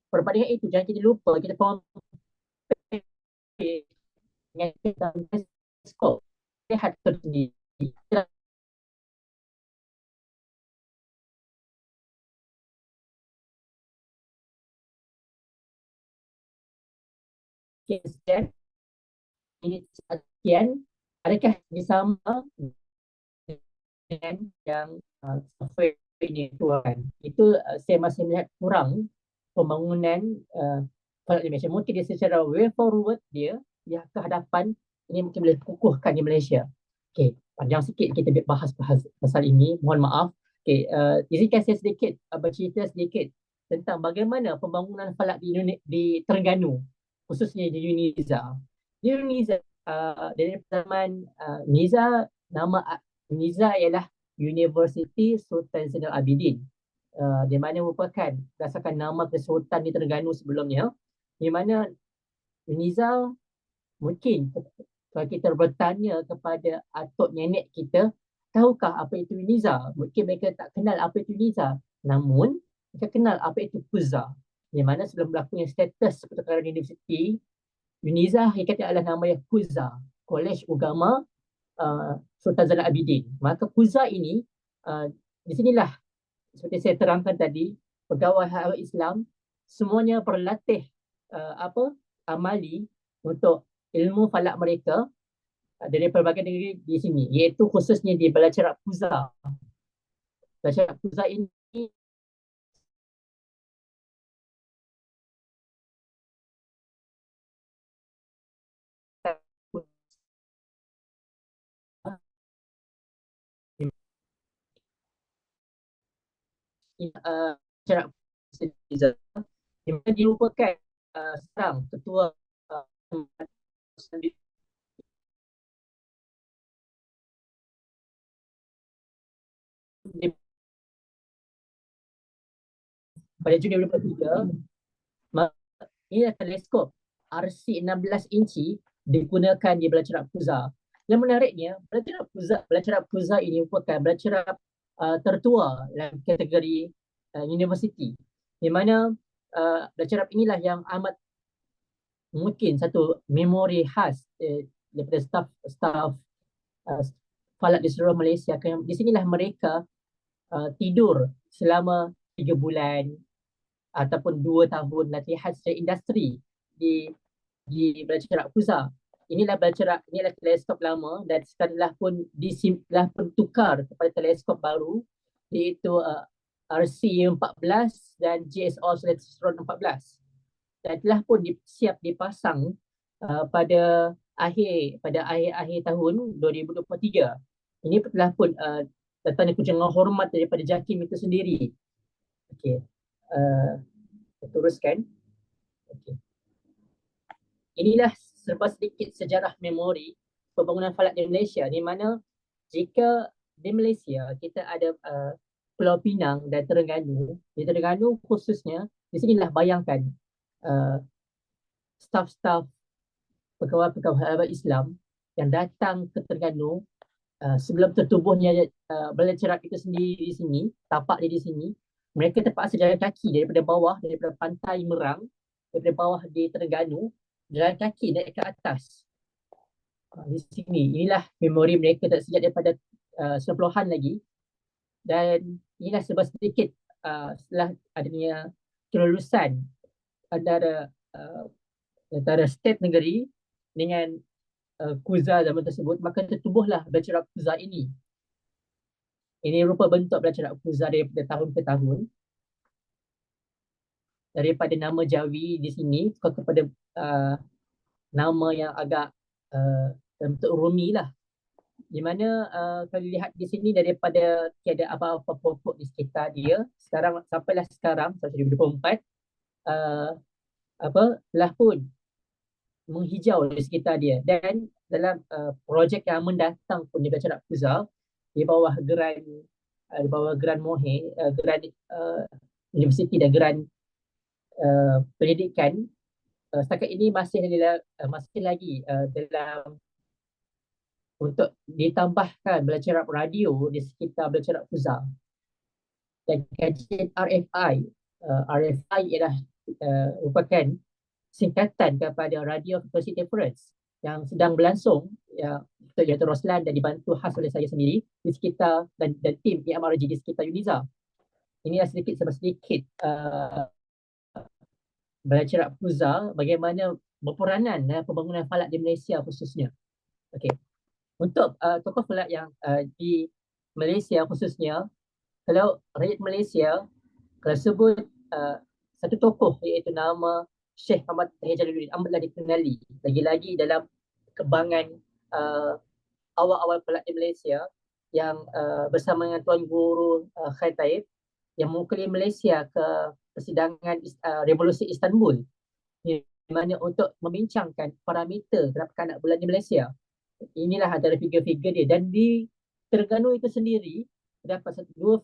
perbandingan itu jangan kita lupa, kita compare dengan kita skop. Lihat sendiri. Sekian, minit sekian, adakah sama dengan yang software ini keluarkan? Itu saya masih melihat kurang pembangunan Falak di Malaysia. Mungkin dia secara way forward dia ke hadapan, ini mungkin boleh kukuhkan di Malaysia. Okey, panjang sikit kita bahas pasal ini. Mohon maaf. Okey, izinkan saya sedikit bercerita sedikit tentang bagaimana pembangunan falak di Terengganu, khususnya di UNIZA. Di UNIZA dari zaman NIZA ialah University Sultan Zainal Abidin, di mana merupakan berdasarkan nama Kesultan di Terengganu sebelumnya, di mana UNIZA mungkin kalau kita bertanya kepada atuk nenek kita, tahukah apa itu UNIZA? Mungkin mereka tak kenal apa itu UNIZA. Namun, mereka kenal apa itu KUZA. Di mana sebelum berlakunya status pertukaran universiti, UNIZA hakikatnya adalah nama yang KUZA, Kolej Ugama Sultan Zainal Abidin. Maka KUZA ini, di sinilah seperti saya terangkan tadi, pegawai hak Islam semuanya berlatih amali untuk ilmu falak mereka dari pelbagai negeri di sini, iaitu khususnya di Belajar Puza. Belajar Puza ini Cara di mana dirupakan sekarang ketua pada Jun 2023. Ini adalah teleskop RC16 inci digunakan di Belacan Puza. Yang menariknya, Belacan Puza ini merupakan belacan tertua dalam kategori universiti. Di mana belacan inilah yang amat mungkin satu memori khas daripada staf uh, falak di seluruh Malaysia. Di sinilah mereka tidur selama 3 bulan ataupun 2 tahun latihan secara industri di Belacan Puza. Inilah teleskop lama dan sekarang telah pun tukar kepada teleskop baru iaitu RC14 dan GSO Celestron 14 dan telah pun siap dipasang pada akhir tahun 2023. Ini telah pun tanda kunjungan hormat daripada JAKIM itu sendiri. Okey. Teruskan. Okey. Inilah serba sedikit sejarah memori pembangunan falak di Malaysia, di mana jika di Malaysia kita ada Pulau Pinang dan Terengganu. Di Terengganu khususnya, di sinilah bayangkan staf-staf pegawai-pegawai Islam yang datang ke Terengganu sebelum tertubuhnya Belacan itu sendiri di sini, tapak dia di sini. Mereka terpaksa jalan kaki daripada bawah, daripada pantai Merang, daripada bawah di Terengganu, jalan kaki naik ke atas. Di sini, inilah memori mereka tak sejak daripada 90-an lagi. Dan inilah sebab sedikit setelah adanya kelulusan antara state negeri dengan Kuza zaman tersebut, maka tertubuhlah Belacan Kuza ini. Ini rupa bentuk Belacan Kuza daripada tahun ke tahun. Daripada nama Jawi di sini kepada nama yang agak bentuk Rumi lah. Di mana kalau lihat di sini daripada tiada apa-apa pokok di sekitar dia, sampailah sekarang sampai 2024 telah pun menghijau di sekitar dia. Dan dalam projek yang mendatang pun di Belacan Puza di bawah Geran Mohe, Geran Universiti dan Geran Pendidikan, setakat ini masih lagi dalam untuk ditambahkan belacan radio di sekitar Belacan Puza. Dan kajian RFI ialah merupakan singkatan kepada Radio Frequency Difference yang sedang berlangsung, Dr. Yaitu Roslan dan dibantu khas oleh saya sendiri di sekitar dan tim PMRG di sekitar UNIZA. Inilah sedikit Belacan Puza bagaimana berperanan dalam pembangunan falak di Malaysia khususnya. Okey. Untuk tokoh falak yang di Malaysia khususnya, kalau rakyat Malaysia kalau sebut satu tokoh iaitu nama Sheikh Ahmad Tahir Jalaluddin amatlah dikenali lagi-lagi dalam kembangan awal-awal falak di Malaysia yang bersama dengan Tuan Guru Khair Taib yang mewakili Malaysia ke persidangan Revolusi Istanbul, di mana untuk membincangkan parameter gerakan anak bulan di Malaysia. Inilah antara figure-figure dia. Dan di Terengganu itu sendiri terdapat dua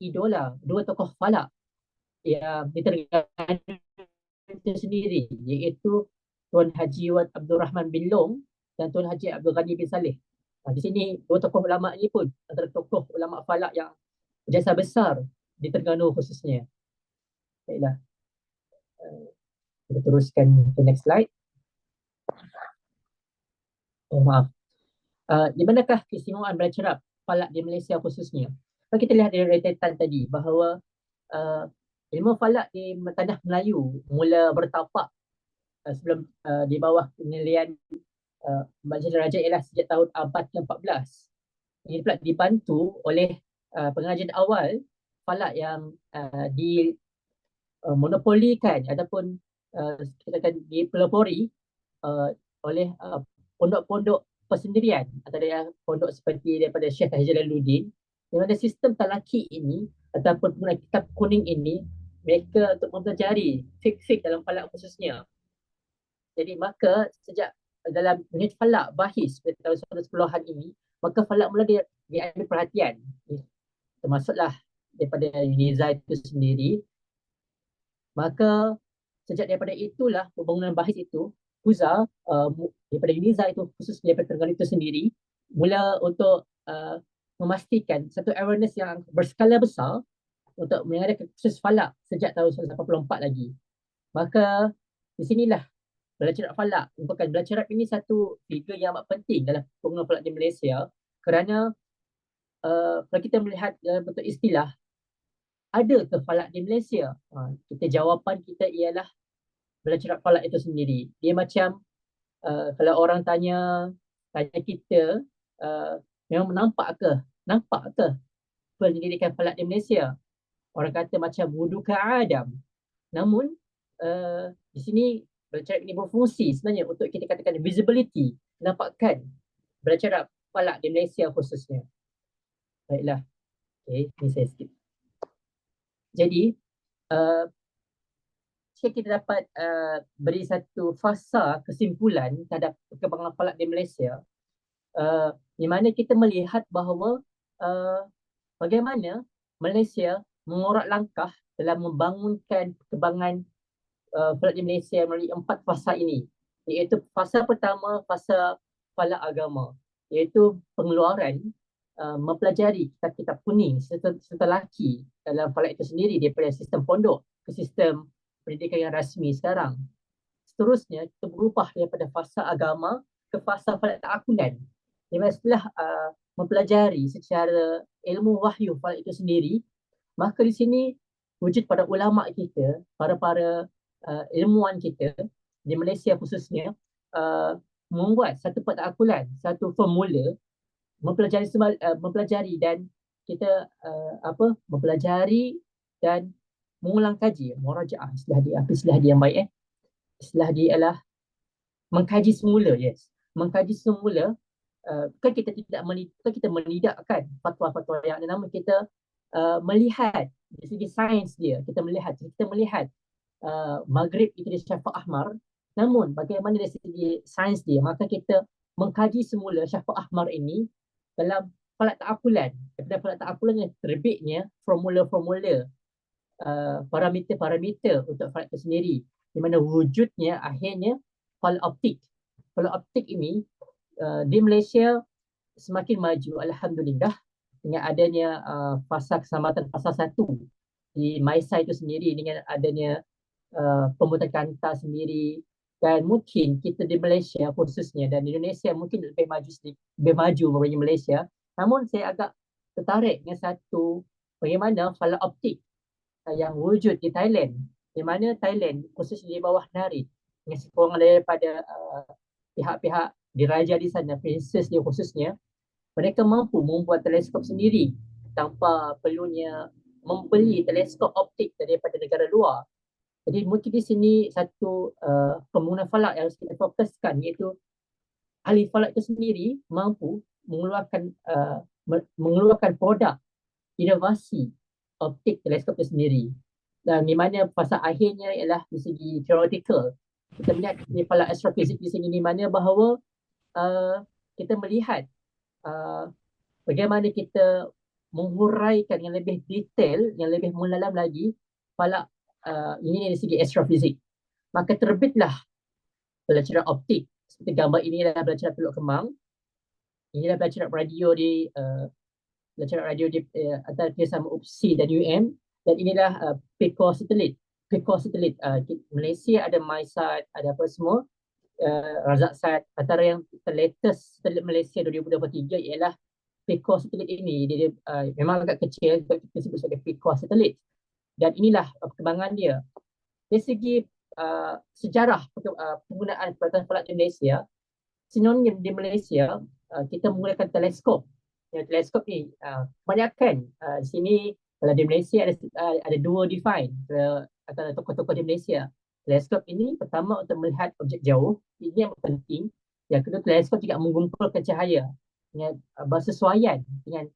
idola, dua tokoh falak yang di Terengganu itu sendiri, iaitu Tuan Haji Wan Abdul Rahman bin Long dan Tuan Haji Abdul Ghani bin Saleh. Di sini dua tokoh ulama ini pun antara tokoh ulama falak yang berjasa besar di Terengganu khususnya. Baiklah. Kita teruskan ke next slide. Maaf. Di manakah keistimewaan belacan falak di Malaysia khususnya? Kalau kita lihat dari rentetan tadi bahawa ilmu falak di tanah Melayu mula bertapak sebelum di bawah penilaian Majlis Raja ialah sejak tahun abad ke-14. Ini pula dibantu oleh pengajian awal falak yang dimonopolikan ataupun kita akan dipelopori oleh pondok-pondok persendirian, antara pondok seperti daripada Syekh Tahir Jalaluddin Di mana sistem talaki ini ataupun penggunaan kitab kuning ini, mereka untuk mempelajari fik-fik dalam falak khususnya. Jadi maka sejak dalam unit falak bahis pada tahun 1910-an ini, maka falak mula dia ambil perhatian. Termasuklah daripada Unizai itu sendiri. Maka sejak daripada itulah pembangunan bahis itu, Huza daripada Unizai itu khusus daripada Terengganu itu sendiri, mula untuk memastikan satu awareness yang berskala besar untuk mengadakan kursus falak sejak tahun 1984 lagi. Maka di sinilah belajar falak merupakan belajar ini satu figure yang amat penting dalam penggunaan falak di Malaysia, kerana kalau kita melihat bentuk istilah, ada ke falak di Malaysia? Jawapan kita ialah belajar falak itu sendiri. Dia macam kalau orang tanya kita, memang nampak ke penyelidikan falak di Malaysia? Orang kata macam wudu ke Adam. Namun di sini belajar ini berfungsi sebenarnya untuk kita katakan visibility, penampakan belajar falak di Malaysia khususnya. Baiklah, okay, ini saya skip. Jadi kita dapat beri satu fasa kesimpulan terhadap perkembangan falak di Malaysia, di mana kita melihat bahawa bagaimana Malaysia mengorak langkah dalam membangunkan perkembangan falak di Malaysia melalui 4 fasa ini, iaitu fasa pertama, fasa falak agama, iaitu pengeluaran mempelajari kitab-kitab kuning serta laki dalam falak itu sendiri daripada sistem pondok ke sistem pendidikan yang rasmi sekarang. Seterusnya kita berubah daripada fasa agama ke fasa falak ta'akulan, di mana setelah mempelajari secara ilmu wahyu falak itu sendiri, maka di sini wujud pada ulama kita, para ilmuwan kita di Malaysia khususnya, membuat satu pentaakulan, satu formula mempelajari dan kita mempelajari dan mengulang kaji, murajaah, istilah dia yang baik istilah dia ialah mengkaji semula. Mengkaji semula, bukan kita menidakkan fatwa-fatwa yang ada, namun kita melihat dari segi sains dia, kita melihat Maghrib itu dia Syafa' Ahmar, namun bagaimana dari segi sains dia, maka kita mengkaji semula Syafa' Ahmar ini dalam falak ta'akulan. Daripada falak ta'akulan yang terbitnya formula-formula, parameter-parameter untuk falak itu sendiri, di mana wujudnya akhirnya falak optik. Falak optik ini di Malaysia semakin maju, alhamdulillah, dengan adanya fasa keselamatan fasa 1 di Maisa itu sendiri, dengan adanya pembuatan kanta sendiri, dan mungkin kita di Malaysia khususnya dan di Indonesia mungkin lebih maju daripada Malaysia. Namun saya agak tertarik dengan satu bagaimana falak optik yang wujud di Thailand, di mana Thailand khususnya di bawah Nari, dengan sokongan daripada pihak-pihak diraja di sana, princess dia khususnya, mereka mampu membuat teleskop sendiri tanpa perlunya membeli teleskop optik daripada negara luar. Jadi mungkin di sini satu pembangunan falak yang harus kita fokuskan, iaitu ahli falak itu sendiri mampu mengeluarkan produk inovasi optik teleskop itu sendiri. Dan di mana fasa akhirnya ialah di segi theoretical. Kita melihat di falak astrofizik di sini, di mana bahawa kita melihat bagaimana kita menghuraikan yang lebih detail, yang lebih mendalam lagi falak ini dari segi astrofizik. Maka terbitlah pelajaran optik. Seperti gambar ini adalah pelajaran Teluk Kemang. Ini adalah pelajaran radio di antara kerjasama UPSI dan UM. Dan inilah Pico satelit. Malaysia ada MySat, ada apa semua. Razaksat. Antara yang latest satelit Malaysia 2023 ialah Pico satelit ini. Dia memang agak kecil, kita sebut sebagai Pico satelit. Dan inilah perkembangan dia. Dari segi sejarah penggunaan peralatan falak di Malaysia, sinonim di Malaysia, kita menggunakan teleskop. Teleskop ni kebanyakan di sini, kalau di Malaysia ada dua define antara tokoh-tokoh di Malaysia. Teleskop ini pertama untuk melihat objek jauh, ini yang penting. Yang kedua, teleskop juga mengumpulkan cahaya dengan bersesuaian dengan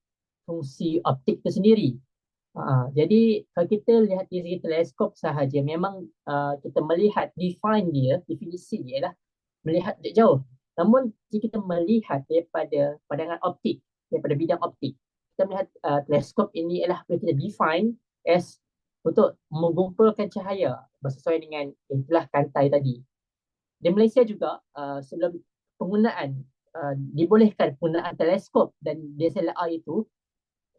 fungsi optik itu sendiri. Jadi kalau kita lihat dari segi teleskop sahaja, memang kita melihat definisi dia ialah melihat dari jauh. Namun jika kita melihat daripada pandangan optik, daripada bidang optik, kita melihat teleskop ini ialah boleh kita define as untuk mengumpulkan cahaya bersesuaian dengan itulah kantai tadi. Di Malaysia juga sebelum penggunaan dibolehkan penggunaan teleskop dan DSLR itu,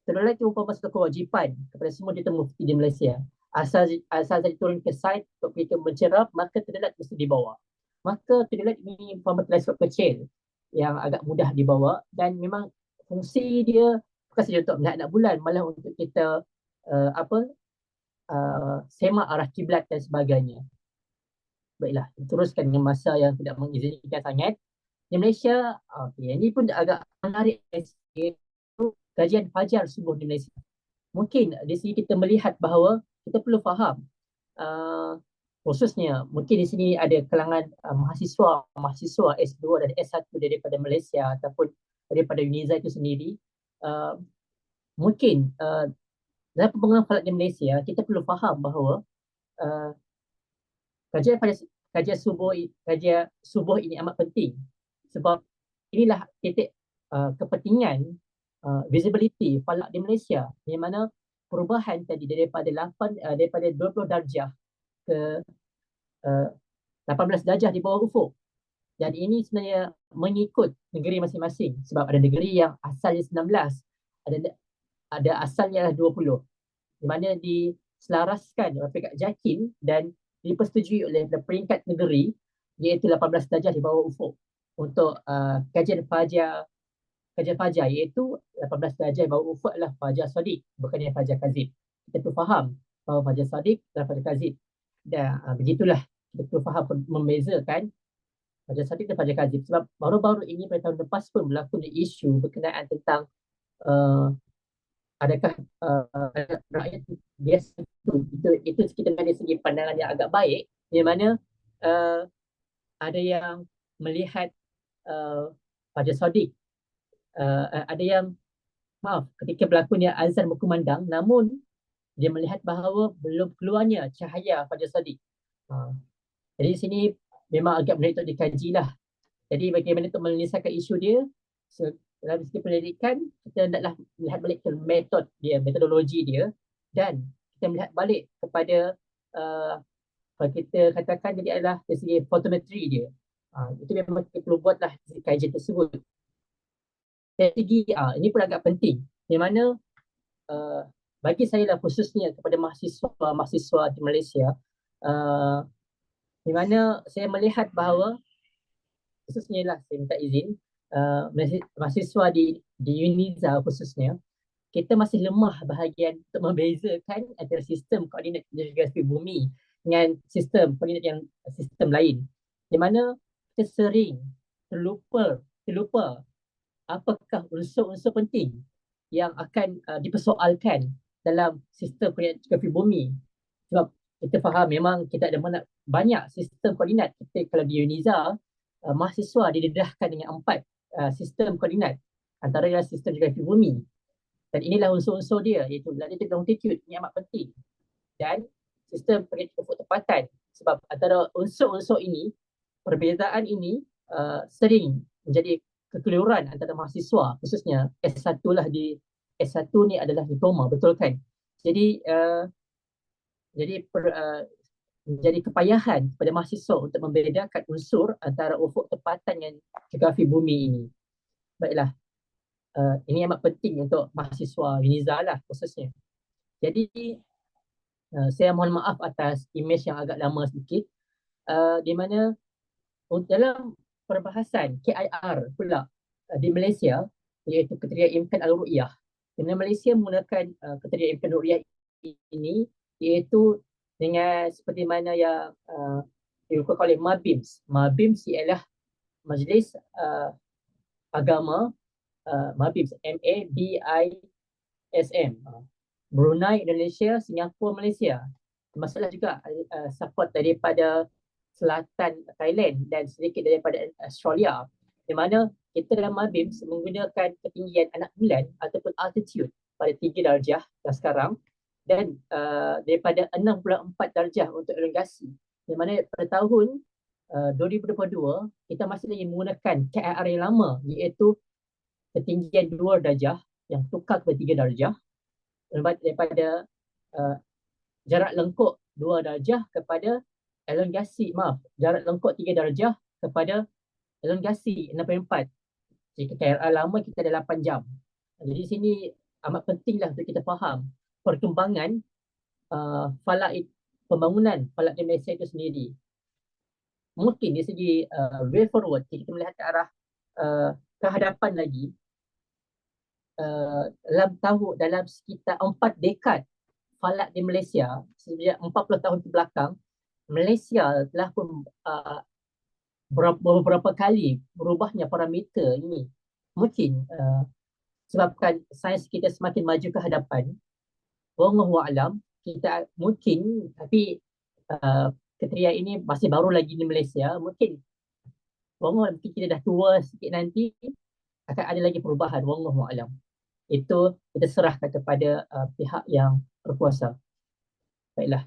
sebenarnya itu merupakan satu kewajipan kepada semua juta mufti di Malaysia. Asal saja turun ke site untuk mereka mencerap, maka terdelat mesti dibawa. Maka terdelat ini merupakan teleskop kecil yang agak mudah dibawa dan memang fungsi dia bukan saja untuk melihat anak bulan, malah untuk kita semak arah kiblat dan sebagainya. Baiklah, teruskan dengan masa yang tidak mengizinkan sangat. Di Malaysia, ini pun agak menarik, iaitu kajian fajar subuh di Malaysia. Mungkin di sini kita melihat bahawa kita perlu faham, khususnya mungkin di sini ada kalangan mahasiswa S2 dan S1 daripada Malaysia ataupun daripada UNIZA itu sendiri. Mungkin dalam pembangunan falak di Malaysia, kita perlu faham bahawa kajian subuh ini amat penting sebab inilah titik kepentingan visibility falak di Malaysia, di mana perubahan tadi daripada 20 darjah ke 18 darjah di bawah ufuk. Dan ini sebenarnya mengikut negeri masing-masing sebab ada negeri yang asalnya 19, ada asalnya 20, di mana diselaraskan oleh peringkat JAKIM dan dipersetujui oleh peringkat negeri, iaitu 18 darjah di bawah ufuk untuk kajian fajar, iaitu 18 darjah di bawah ufuk adalah fajar sadiq, bukannya fajar kazib. Kita perlu faham bahawa fajar sadiq dan fajar kazib, dan begitulah kita perlu faham membezakan fajar sadiq dan fajar kazib. Sebab baru-baru ini pada tahun lepas pun berlaku isu berkenaan tentang adakah rakyat biasa itu kita dari segi pandangan yang agak baik, di mana ada yang melihat fajar sadiq, ada yang ketika berlakunya azan berkumandang, namun dia melihat bahawa belum keluarnya cahaya fajar sadiq. Jadi di sini memang agak menarik untuk dikaji lah. Jadi bagaimana untuk menyelesaikan isu dia, dalam segi pendidikan, kita hendaklah melihat balik ke metodologi dia, dan kita melihat balik kepada kalau kita katakan jadi adalah dari segi photometry dia. Itu memang kita perlu buatlah kajian tersebut. Dari segi ini pun agak penting, di mana bagi saya lah, khususnya kepada mahasiswa di Malaysia, di mana saya melihat bahawa khususnya lah, saya minta izin, mahasiswa di UNIZA khususnya, kita masih lemah bahagian untuk membezakan antara sistem koordinat geografi bumi dengan sistem koordinat yang sistem lain, di mana kita sering terlupa apakah unsur-unsur penting yang akan dipersoalkan dalam sistem koordinat geografi bumi. Sebab kita faham memang kita ada banyak sistem koordinat. Kita kalau di UNIZA, mahasiswa didedahkan dengan 4 sistem koordinat, antara ialah sistem geografi bumi. Dan inilah unsur-unsur dia, iaitu latitude, longitude, ini amat penting. Dan sistem koordinat ufuk tempatan. Sebab antara unsur-unsur ini, perbezaan ini sering menjadi kekeliruan antara mahasiswa, khususnya S1 lah. Di S1 ni adalah diploma, betul kan? Jadi menjadi kepayahan kepada mahasiswa untuk membedakan unsur antara ufuk tempatan dengan geografi bumi ini. Baiklah, ini amat penting untuk mahasiswa UNIZA lah khususnya. Jadi saya mohon maaf atas imej yang agak lama sedikit, di mana dalam perbahasan KIR pula di Malaysia, iaitu Kriteria Imkan Al-Ru'yah. Di mana Malaysia menggunakan Kriteria Imkan Al-Ru'yah ini, iaitu dengan seperti mana yang dilakukan oleh MABIMS. MABIMS ialah Majlis Agama, MABIMS, MABISM, Brunei, Indonesia, Singapura, Malaysia. Masalah juga support daripada selatan Thailand dan sedikit daripada Australia, di mana kita dalam MABIMS menggunakan ketinggian anak bulan ataupun altitude pada 3 darjah dah sekarang, dan daripada 64 darjah untuk elongasi. Di mana pada tahun 2022 kita masih lagi menggunakan KIR yang lama, iaitu ketinggian 2 darjah yang tukar kepada 3 darjah, daripada jarak lengkuk 2 darjah kepada jarak lengkuk 3 darjah kepada elongasi 64. Jika KRA lama kita ada 8 jam. Jadi sini amat pentinglah untuk kita faham perkembangan pembangunan falak di Malaysia itu sendiri. Mungkin dari segi way forward, kita melihat ke arah kehadapan lagi, dalam sekitar 4 dekad falak di Malaysia, sejak 40 tahun ke belakang, Malaysia telah pun beberapa kali berubahnya parameter ini. Mungkin sebabkan sains kita semakin maju ke hadapan. Wallahu a'lam, kita mungkin, tapi kriteria ini masih baru lagi di Malaysia. Mungkin kita dah tua sikit nanti akan ada lagi perubahan. Wallahu a'lam. Itu kita serahkan kepada pihak yang berkuasa. Baiklah.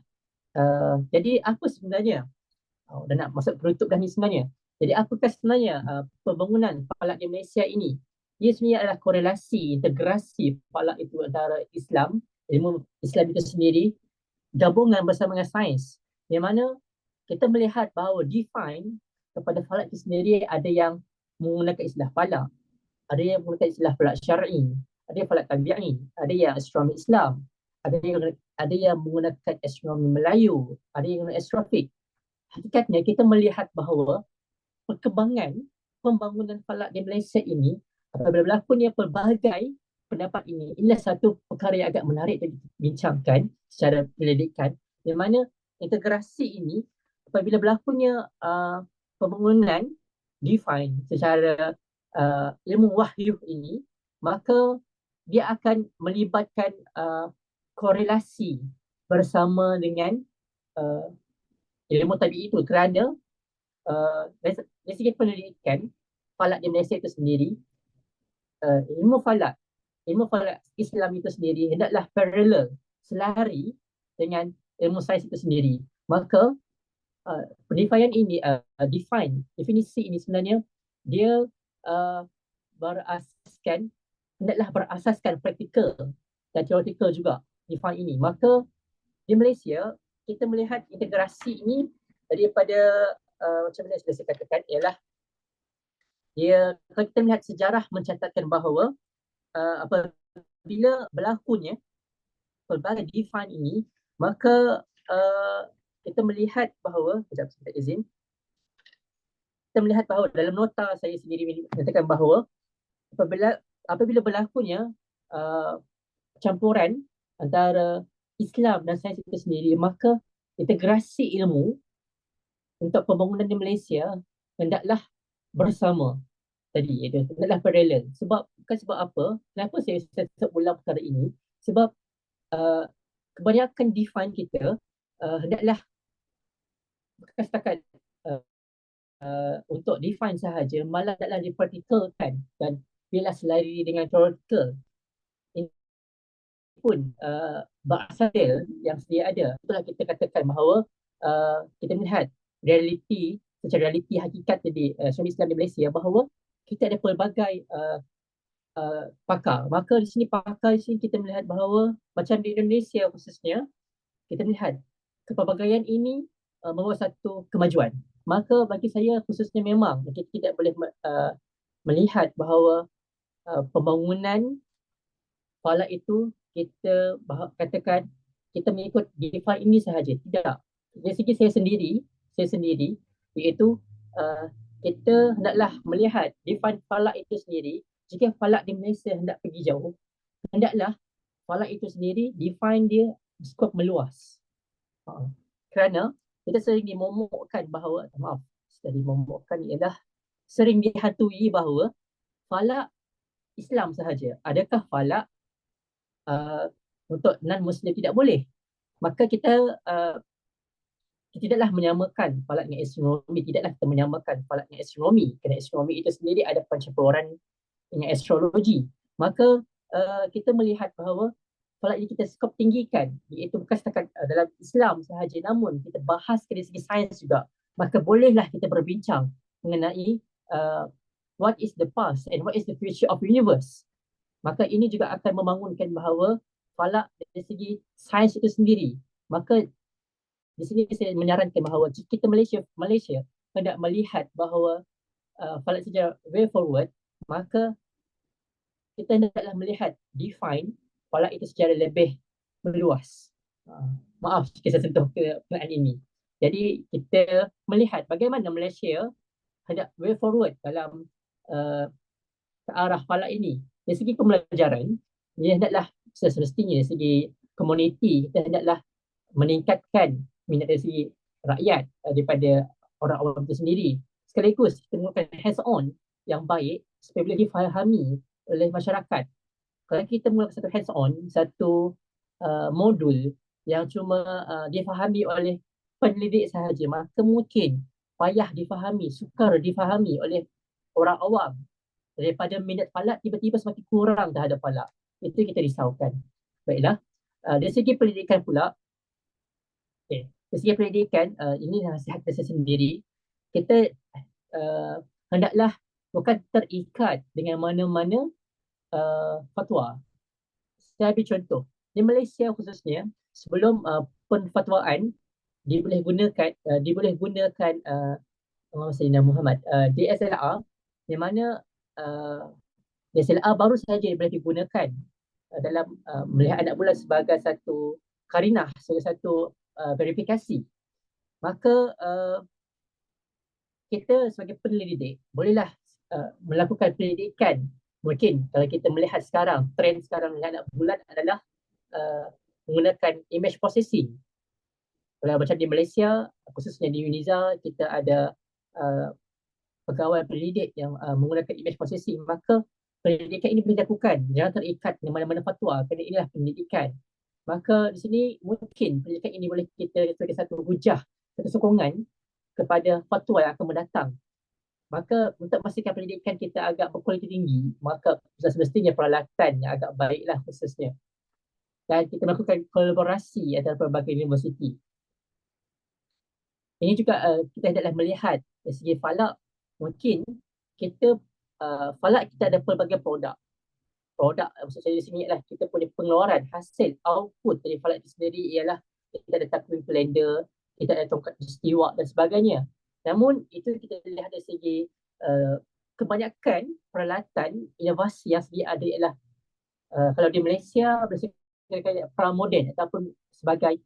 Jadi apa sebenarnya, dah nak masuk penutup dah ni sebenarnya. Jadi apakah sebenarnya pembangunan falak di Malaysia ini? Ia sebenarnya adalah korelasi, integrasi falak itu antara Islam, ilmu Islam itu sendiri, gabungan bersama dengan sains. Di mana kita melihat bahawa define kepada falak itu sendiri ada yang menggunakan istilah falak, ada yang menggunakan istilah falak syar'i, ada yang falak tabi'i, ada yang astronomi Islam, ada yang menggunakan astronomi Melayu, ada yang menggunakan astrofik. Hakikatnya kita melihat bahawa perkembangan pembangunan falak di Malaysia ini, apabila berlakunya pelbagai pendapat ini, inilah satu perkara yang agak menarik untuk dibincangkan secara penyelidikan, di mana integrasi ini apabila berlakunya pembangunan define secara ilmu wahyu ini, maka dia akan melibatkan korelasi bersama dengan ilmu tabi'i itu, kerana dari segi pendidikan falak di Malaysia itu sendiri, ilmu falak Islam itu sendiri hendaklah parallel, selari dengan ilmu sains itu sendiri. Maka pendefinisian ini, definisi ini sebenarnya dia hendaklah berasaskan praktikal dan teoretikal juga define ini. Maka di Malaysia kita melihat integrasi ini daripada macam mana sudah saya katakan, ialah kalau kita melihat sejarah mencatatkan bahawa apabila berlakunya pelbagai define ini, maka kita melihat bahawa, sekejap izin, kita melihat bahawa dalam nota saya sendiri menyatakan bahawa apabila berlakunya campuran antara Islam dan sains itu sendiri, maka integrasi ilmu untuk pembangunan di Malaysia hendaklah bersama tadi, hendaklah parallel. Bukan sebab apa, kenapa saya ulang perkara ini? Sebab kebanyakan define kita hendaklah bukan setakat untuk define sahaja, malah hendaklah dipartikelkan dan bila selari dengan theoretical. Ini pun berasal yang sedia ada. Itulah kita katakan bahawa kita melihat secara realiti hakikat jadi Syarikat Islam di Malaysia, bahawa kita ada pelbagai pakar. Maka di sini pakar di sini kita melihat bahawa macam di Indonesia khususnya, kita melihat kepelbagaian ini membawa satu kemajuan. Maka bagi saya khususnya memang kita tidak boleh melihat bahawa pembangunan falak itu kita katakan kita mengikut define ini sahaja. Tidak. Dari segi saya sendiri iaitu kita hendaklah melihat define falak itu sendiri. Jika falak di Malaysia hendak pergi jauh, hendaklah falak itu sendiri define dia skop meluas. Kerana kita sering dimomokkan bahawa, ialah sering dihantui bahawa falak Islam sahaja. Adakah falak untuk non-Muslim tidak boleh? Maka kita tidaklah menyamakan falak dengan astronomi, tidaklah kita menyamakan falak dengan astronomi, kerana astronomi itu sendiri ada pencampuran dengan astrologi. Maka kita melihat bahawa falak ini kita skop tinggikan, iaitu bukan setakat dalam Islam sahaja, namun kita bahas dari segi sains juga. Maka bolehlah kita berbincang mengenai what is the past and what is the future of universe. Maka ini juga akan membangunkan bahawa falak dari segi sains itu sendiri. Maka di sini saya menyarankan bahawa jika kita Malaysia hendak melihat bahawa falak sejarah way forward, maka kita hendaklah melihat define falak itu secara lebih meluas. Maaf jika saya sentuh ke perkenaan ini. Jadi kita melihat bagaimana Malaysia hendak way forward dalam ke arah falak ini. Dari segi pembelajaran, ia hendaklah semestinya dari segi komuniti, kita hendaklah meningkatkan minat dari segi rakyat daripada orang awam itu sendiri. Sekaligus kita menggunakan hands-on yang baik supaya boleh difahami oleh masyarakat. Kalau kita menggunakan satu hands-on, satu modul yang cuma difahami oleh pendidik sahaja, maka mungkin payah difahami, sukar difahami oleh orang awam. Daripada minat falak tiba-tiba semakin kurang terhadap falak. Itu kita risaukan. Baiklah. Dari segi pendidikan pula, dari segi pendidikan, ini nasihat saya sendiri. Kita hendaklah bukan terikat dengan mana-mana fatwa. Saya ambil contoh. Di Malaysia khususnya, sebelum penfatwaan, diboleh gunakan Sayyidina Muhammad, DSLR, di mana DSLR baru sahaja boleh digunakan dalam melihat anak bulan sebagai satu karinah, sebagai satu verifikasi. Maka kita sebagai pendidik bolehlah melakukan pendidikan. Mungkin kalau kita melihat sekarang, trend sekarang dengan anak bulan adalah menggunakan image processing. Kalau macam di Malaysia, khususnya di UNIZA, kita ada pegawai pendidik yang menggunakan image processing. Maka pendidikan ini boleh dilakukan, jangan terikat dengan mana-mana fatwa, kerana inilah pendidikan. Maka di sini mungkin pendidikan ini boleh kita sebagai satu hujah, satu sokongan kepada fatwa yang akan mendatang. Maka untuk memastikan pendidikan kita agak berkualiti tinggi, maka semestinya peralatan yang agak baiklah khususnya. Dan kita melakukan kolaborasi antara pelbagai universiti. Ini juga kita hendaklah melihat dari segi falak, mungkin kita falak kita ada pelbagai produk. Produk maksud saya di sini adalah kita punya pengeluaran, hasil, output dari falak itu sendiri ialah kita ada takvim kalender, kita ada tongkat istiwa dan sebagainya. Namun itu kita lihat dari segi kebanyakan peralatan inovasi yang sedia ada ialah kalau di Malaysia bersedia pra-moden ataupun sebagai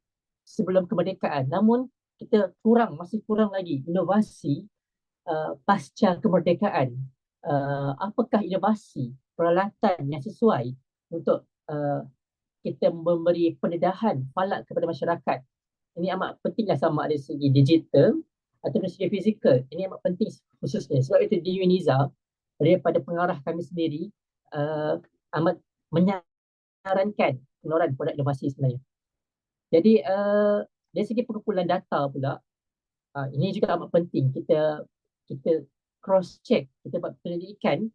sebelum kemerdekaan. Namun kita masih kurang lagi inovasi pasca kemerdekaan. Apakah inovasi peralatan yang sesuai untuk kita memberi pendedahan falak kepada masyarakat? Ini amat pentinglah, sama ada segi digital atau dari segi fizikal. Ini amat penting khususnya. Sebab itu di UNIZA, daripada pengarah kami sendiri amat menyarankan pengeluaran produk inovasi sebenarnya. Jadi dari segi pengumpulan data pula, ini juga amat penting. Kita cross check, kita buat penyelidikan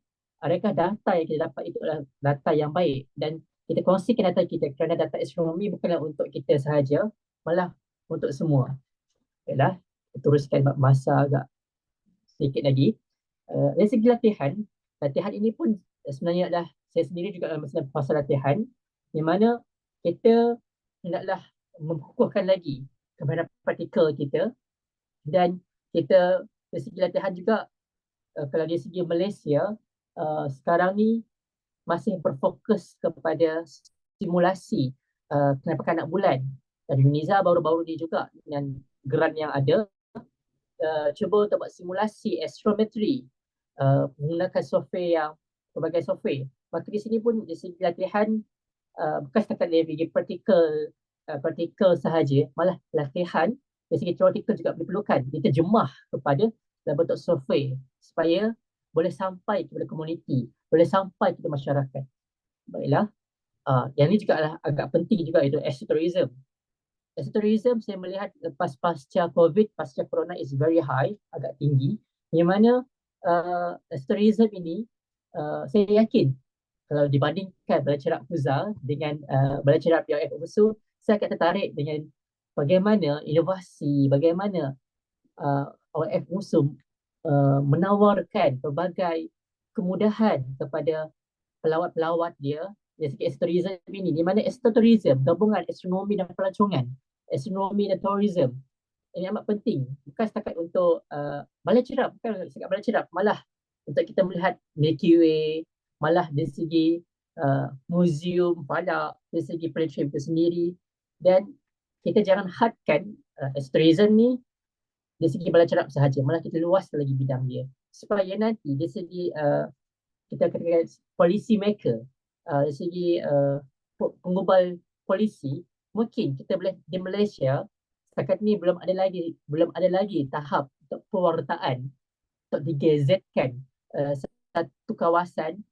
adakah data yang kita dapat itu adalah data yang baik, dan kita kongsikan data kita, kerana data astronomi bukanlah untuk kita sahaja, malah untuk semua. Baiklah, teruskan masa agak sedikit lagi. Dari segi latihan ini pun sebenarnya adalah saya sendiri juga dalam masa latihan, di mana kita hendaklah mengukuhkan lagi kepada praktikal kita, dan kita dari segi latihan juga kalau dari segi Malaysia sekarang ni masih berfokus kepada simulasi kenampakan anak bulan. Dan UNIZA baru-baru ni juga dengan grant yang ada cuba untuk buat simulasi astrometri menggunakan pelbagai software. Maka di sini pun dari segi latihan bukan setakat dari praktikal sahaja, malah latihan dari segi teoretikal juga diperlukan, diterjemah kepada dalam bentuk software supaya boleh sampai kepada komuniti, boleh sampai kepada masyarakat. Baiklah, yang ini juga agak penting juga, itu astroturism. Tourism saya melihat lepas pasca COVID, pasca Corona is very high, agak tinggi. Yang mana tourism ini saya yakin kalau dibandingkan Balai Cerap Fuzal dengan Balai Cerap PRF UMSU, saya akan tertarik dengan bagaimana inovasi, bagaimana OF UMSU menawarkan pelbagai kemudahan kepada pelawat-pelawat dia dari segi tourism ini, di mana tourism gabungan astronomi dan pelancongan, astronomi dan tourism ini amat penting, bukan setakat untuk Balai Cerap, bukan setakat Balai Cerap, malah untuk kita melihat Milky Way, malah dari segi muzium falak, dari segi planetarium itu sendiri. Dan kita jangan hadkan tourism ni dari segi Balai Cerap sahaja, malah kita luas lagi bidang dia, supaya nanti dari segi kita katakan policy maker, dari segi pengubal polisi, mungkin kita boleh di Malaysia setakat ni belum ada lagi tahap untuk pewartaan, untuk digazetkan satu kawasan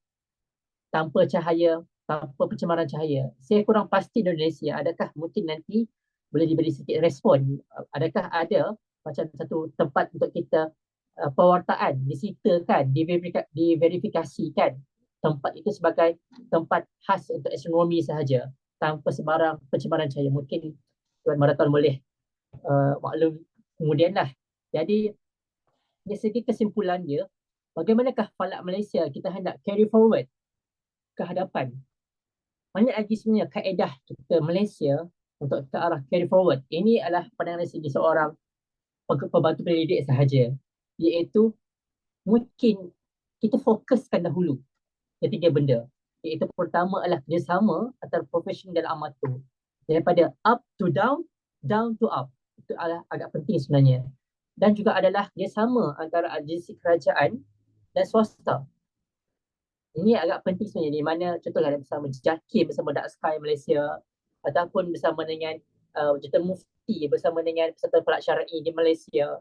tanpa cahaya, tanpa pencemaran cahaya. Saya kurang pasti di Indonesia, adakah mungkin nanti boleh diberi sedikit respon, adakah ada macam satu tempat untuk kita pewartaan, disitakan, diverifikasikan tempat itu sebagai tempat khas untuk astronomi sahaja, tanpa sebarang pencemaran cahaya. Mungkin Tuan Marathon boleh maklum kemudian lah. Jadi dari segi kesimpulan dia, bagaimanakah falak Malaysia kita hendak carry forward ke hadapan? Banyak lagi sebenarnya kaedah kita Malaysia untuk ke arah carry forward. Ini adalah pandangan dari segi seorang pembantu pendidik sahaja, iaitu mungkin kita fokuskan dahulu ketiga benda, iaitu pertama adalah kerjasama antara profesional dan amatur, daripada up to down, down to up. Itu adalah agak penting sebenarnya. Dan juga adalah kerjasama antara agensi kerajaan dan swasta. Ini agak penting sebenarnya, di mana contohlah bersama JAKIM, bersama Dark Sky Malaysia, ataupun bersama dengan Juta Mufti, bersama dengan Persatuan Falak Syar'i di Malaysia.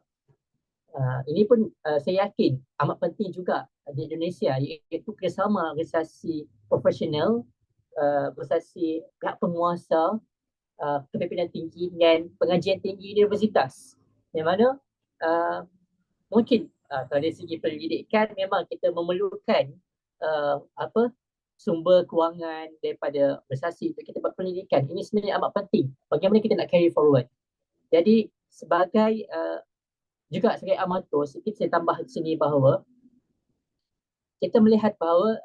Ini pun saya yakin amat penting juga di Indonesia, iaitu kerjasama organisasi profesional, organisasi pihak penguasa, kepimpinan tinggi dan pengajian tinggi di universitas. Yang mana mungkin kalau dari segi pendidikan memang kita memerlukan sumber kewangan daripada organisasi untuk kita buat pendidikan. Ini sebenarnya amat penting. Bagaimana kita nak carry forward. Jadi sebagai juga sebagai amatur, sedikit saya tambah di sini bahawa kita melihat bahawa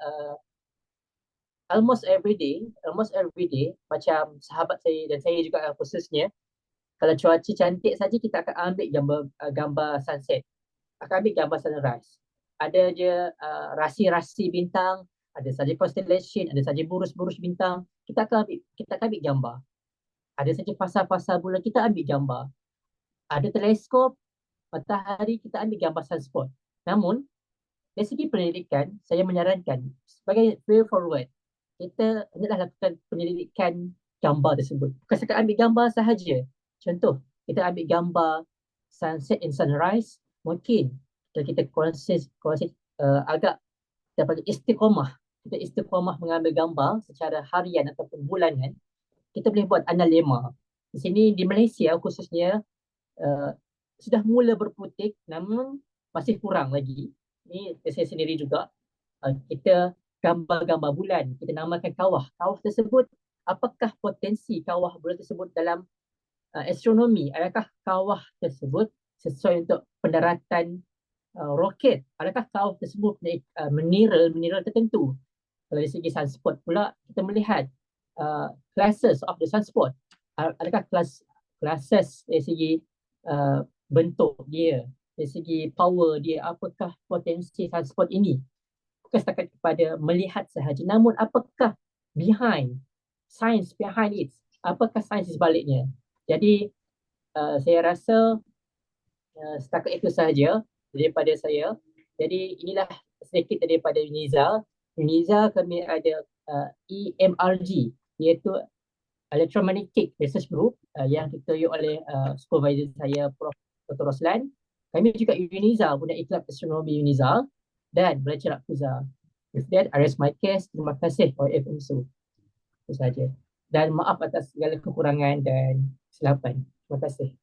almost every day, macam sahabat saya dan saya juga khususnya, kalau cuaca cantik saja kita akan ambil gambar sunset, akan ambil gambar sunrise. Ada je rasi-rasi bintang, ada saja constellation, ada saja burus-burus bintang, kita akan ambil gambar. Ada saja fasa-fasa bulan, kita ambil gambar. Ada teleskop, matahari, kita ambil gambar sunspot. Namun dari segi pendidikan, saya menyarankan sebagai way forward, kita hendaklah lakukan penyelidikan gambar tersebut. Bukan sekadar ambil gambar sahaja. Contoh, kita ambil gambar sunset and sunrise, mungkin kalau kita agak dapat istiqamah, kita istiqamah mengambil gambar secara harian ataupun bulanan, kita boleh buat analema. Di sini di Malaysia khususnya sudah mula berputik, namun masih kurang lagi. Ini saya sendiri juga, kita gambar-gambar bulan, kita namakan kawah. Kawah tersebut, apakah potensi kawah bulan tersebut dalam astronomi? Adakah kawah tersebut sesuai untuk pendaratan roket? Adakah kawah tersebut mineral tertentu? Kalau dari segi sunspot pula, kita melihat classes of the sunspot. Adakah classes dari segi bentuk dia, dari segi power dia, apakah potensi sunspot ini? Bukan setakat kepada melihat sahaja, namun apakah science behind it, apakah sains di sebaliknya. Jadi saya rasa setakat itu sahaja daripada saya. Jadi inilah sedikit daripada UNIZA. UNIZA kami ada EMRG, iaitu Electromagnetic Research Group, yang diketuai oleh supervisor saya, Prof. Dr. Roslan. Kami juga UNIZA, punya Club Astronomi UNIZA dan Balai Cerap Fuzal. With that, I rest my case. Terima kasih OF UMSU. Itu sahaja. dan maaf atas segala kekurangan dan kesilapan. Terima kasih.